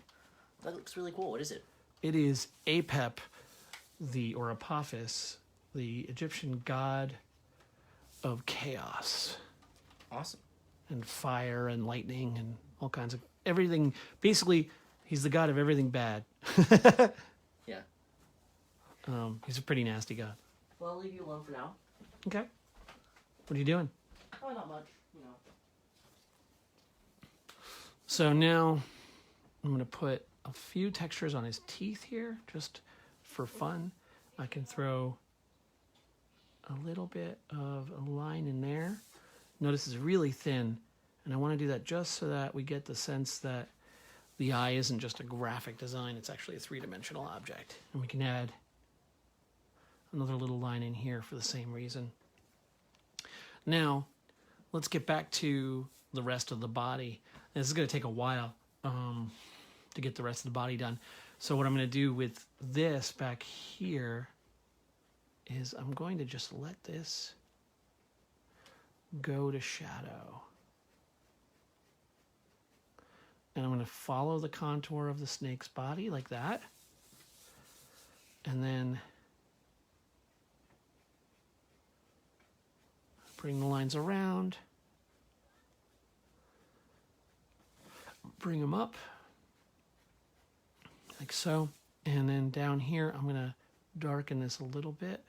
That looks really cool. What is it? It is Apep, or Apophis, the Egyptian god of chaos. Awesome. And fire and lightning and all kinds of everything. Basically, he's the god of everything bad. Yeah. He's a pretty nasty god. Well, I'll leave you alone for now. Okay. What are you doing? Oh, not much, you know. So now I'm going to put a few textures on his teeth here, just for fun. I can throw a little bit of a line in there. Notice it's really thin, and I want to do that just so that we get the sense that the eye isn't just a graphic design, it's actually a three-dimensional object. And we can add another little line in here for the same reason. Now, let's get back to the rest of the body. This is going to take a while to get the rest of the body done. So what I'm going to do with this back here is I'm going to just let this go to shadow. And I'm going to follow the contour of the snake's body like that. And then bring the lines around. Bring them up. Like so. And then down here, I'm going to darken this a little bit.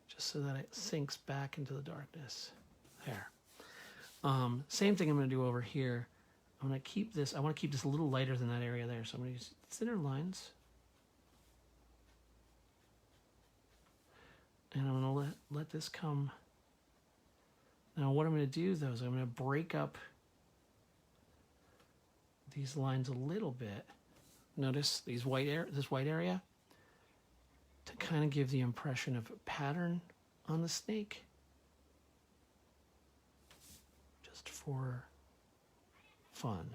Just so that it sinks back into the darkness. There. Same thing I'm going to do over here. I'm going to keep this, I want to keep this a little lighter than that area there. So I'm going to use thinner lines. And I'm going to let this come. Now what I'm going to do though is I'm going to break up these lines a little bit. Notice this white area to kind of give the impression of a pattern on the snake. Just for fun.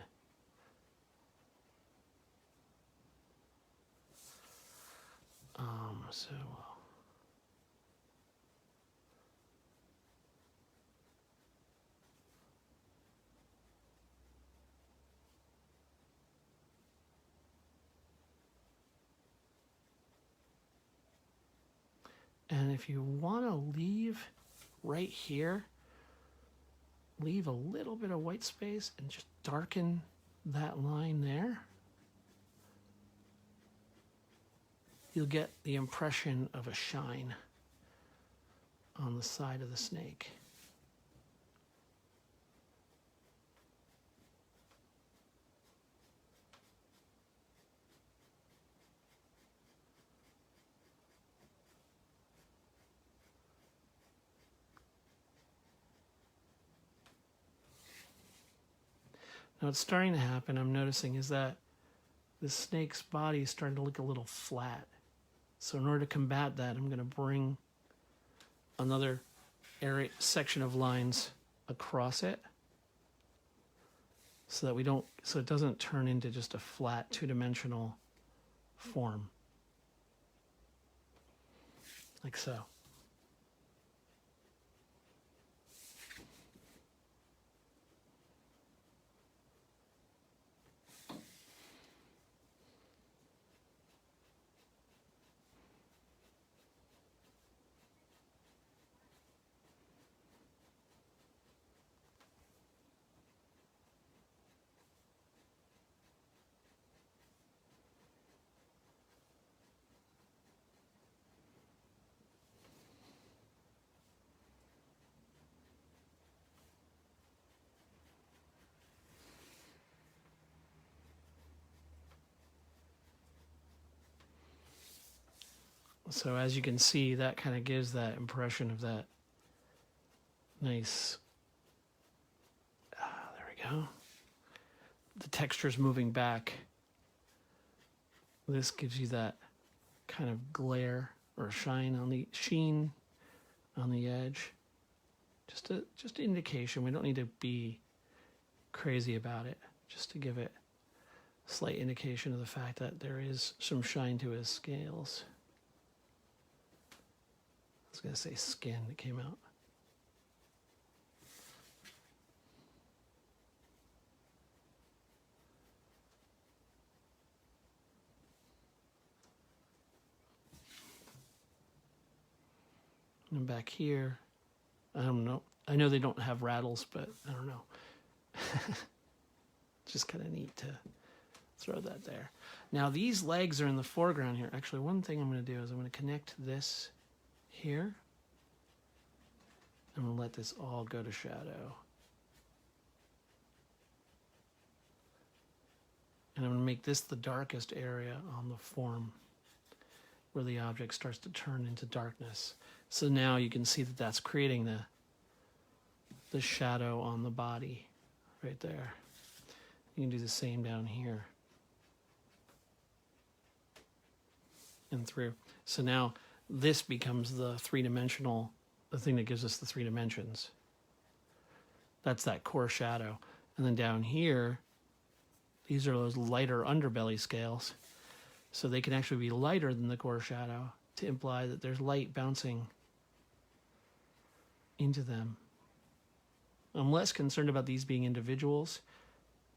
And if you want to leave right here, leave a little bit of white space and just darken that line there. You'll get the impression of a shine on the side of the snake. Now what's starting to happen, I'm noticing, is that the snake's body is starting to look a little flat. So in order to combat that, I'm going to bring another area section of lines across it so that it doesn't turn into just a flat two-dimensional form. Like so. So as you can see, that kind of gives that impression of that nice, there we go. The texture's moving back. This gives you that kind of glare or sheen on the edge. Just an indication. We don't need to be crazy about it. Just to give it a slight indication of the fact that there is some shine to his scales. I was going to say skin, it came out. And back here, I don't know. I know they don't have rattles, but I don't know. Just kind of neat to throw that there. Now these legs are in the foreground here. Actually, one thing I'm going to do is I'm going to connect this here. I'm going to let this all go to shadow. And I'm going to make this the darkest area on the form where the object starts to turn into darkness. So now you can see that that's creating the shadow on the body right there. You can do the same down here and through. So now this becomes the three-dimensional, the thing that gives us the 3 dimensions. That's that core shadow. And then down here, these are those lighter underbelly scales. So they can actually be lighter than the core shadow to imply that there's light bouncing into them. I'm less concerned about these being individuals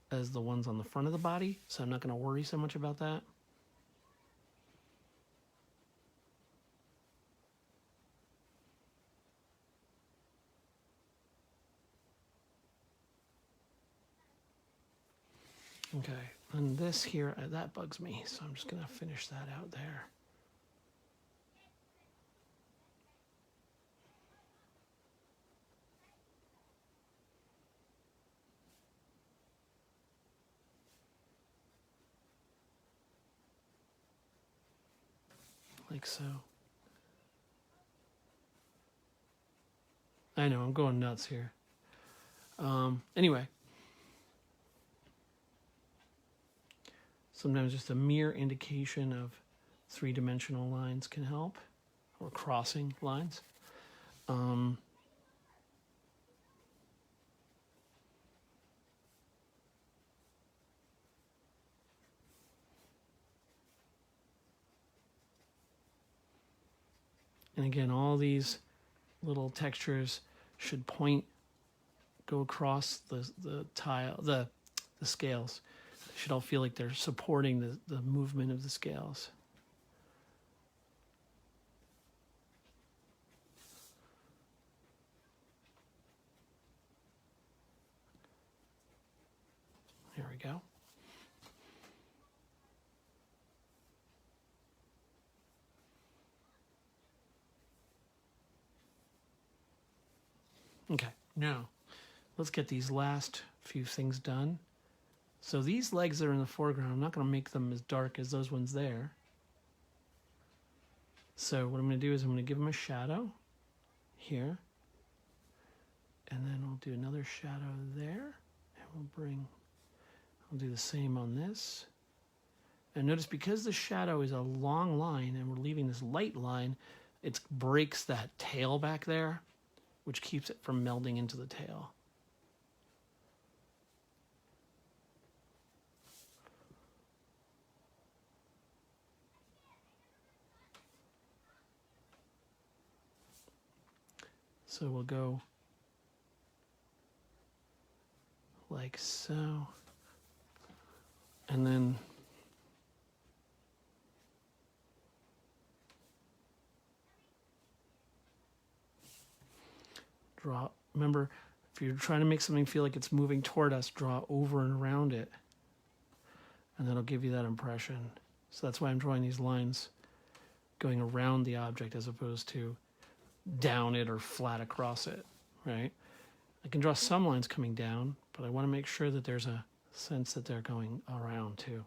as the ones on the front of the body, so I'm not going to worry so much about that. Okay, and this here, that bugs me, so I'm just going to finish that out there. Like so. I know, I'm going nuts here. Anyway. Sometimes just a mere indication of 3-dimensional lines can help, or crossing lines. And again, all these little textures should go across the tile, the scales. They should all feel like they're supporting the movement of the scales. Here we go. Okay, now let's get these last few things done. So these legs that are in the foreground, I'm not going to make them as dark as those ones there. So what I'm going to do is I'm going to give them a shadow here. And then I'll do another shadow there. And we'll bring I'll do the same on this. And notice because the shadow is a long line and we're leaving this light line, it breaks that tail back there, which keeps it from melding into the tail. So we'll go like so. And then draw. Remember, if you're trying to make something feel like it's moving toward us, draw over and around it. And that'll give you that impression. So that's why I'm drawing these lines going around the object as opposed to down it or flat across it, right? I can draw some lines coming down, but I want to make sure that there's a sense that they're going around too.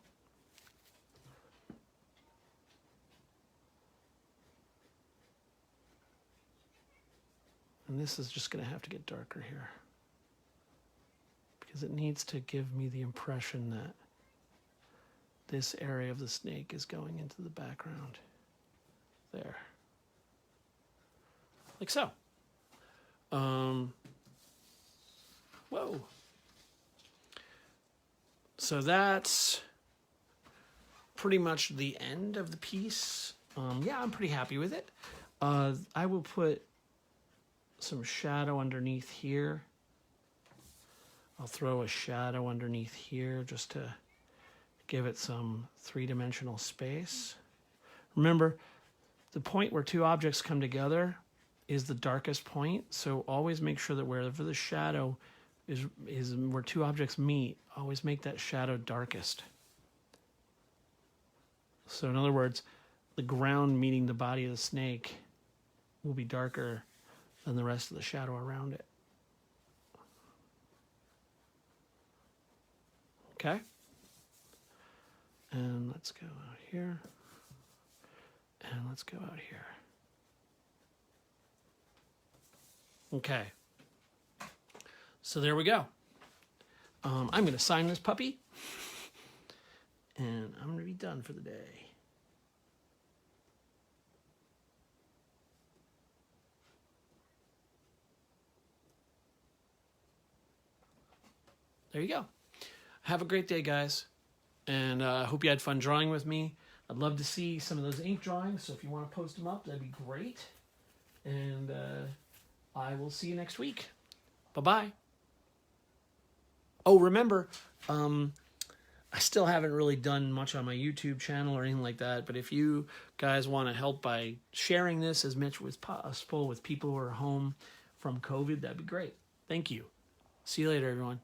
And this is just going to have to get darker here because it needs to give me the impression that this area of the snake is going into the background there. Like so. Whoa. So that's pretty much the end of the piece. Yeah, I'm pretty happy with it. I will put some shadow underneath here. I'll throw a shadow underneath here just to give it some three-dimensional space. Remember, the point where two objects come together is the darkest point, so always make sure that wherever the shadow is where two objects meet, always make that shadow darkest. So in other words, the ground meeting the body of the snake will be darker than the rest of the shadow around it. Okay? And let's go out here. And let's go out here. Okay. So there we go. I'm going to sign this puppy. And I'm going to be done for the day. There you go. Have a great day, guys. And I hope you had fun drawing with me. I'd love to see some of those ink drawings, so if you want to post them up, that'd be great. And I will see you next week. Bye-bye. Oh, remember, I still haven't really done much on my YouTube channel or anything like that, but if you guys want to help by sharing this as much as possible with people who are home from COVID, that'd be great. Thank you. See you later, everyone.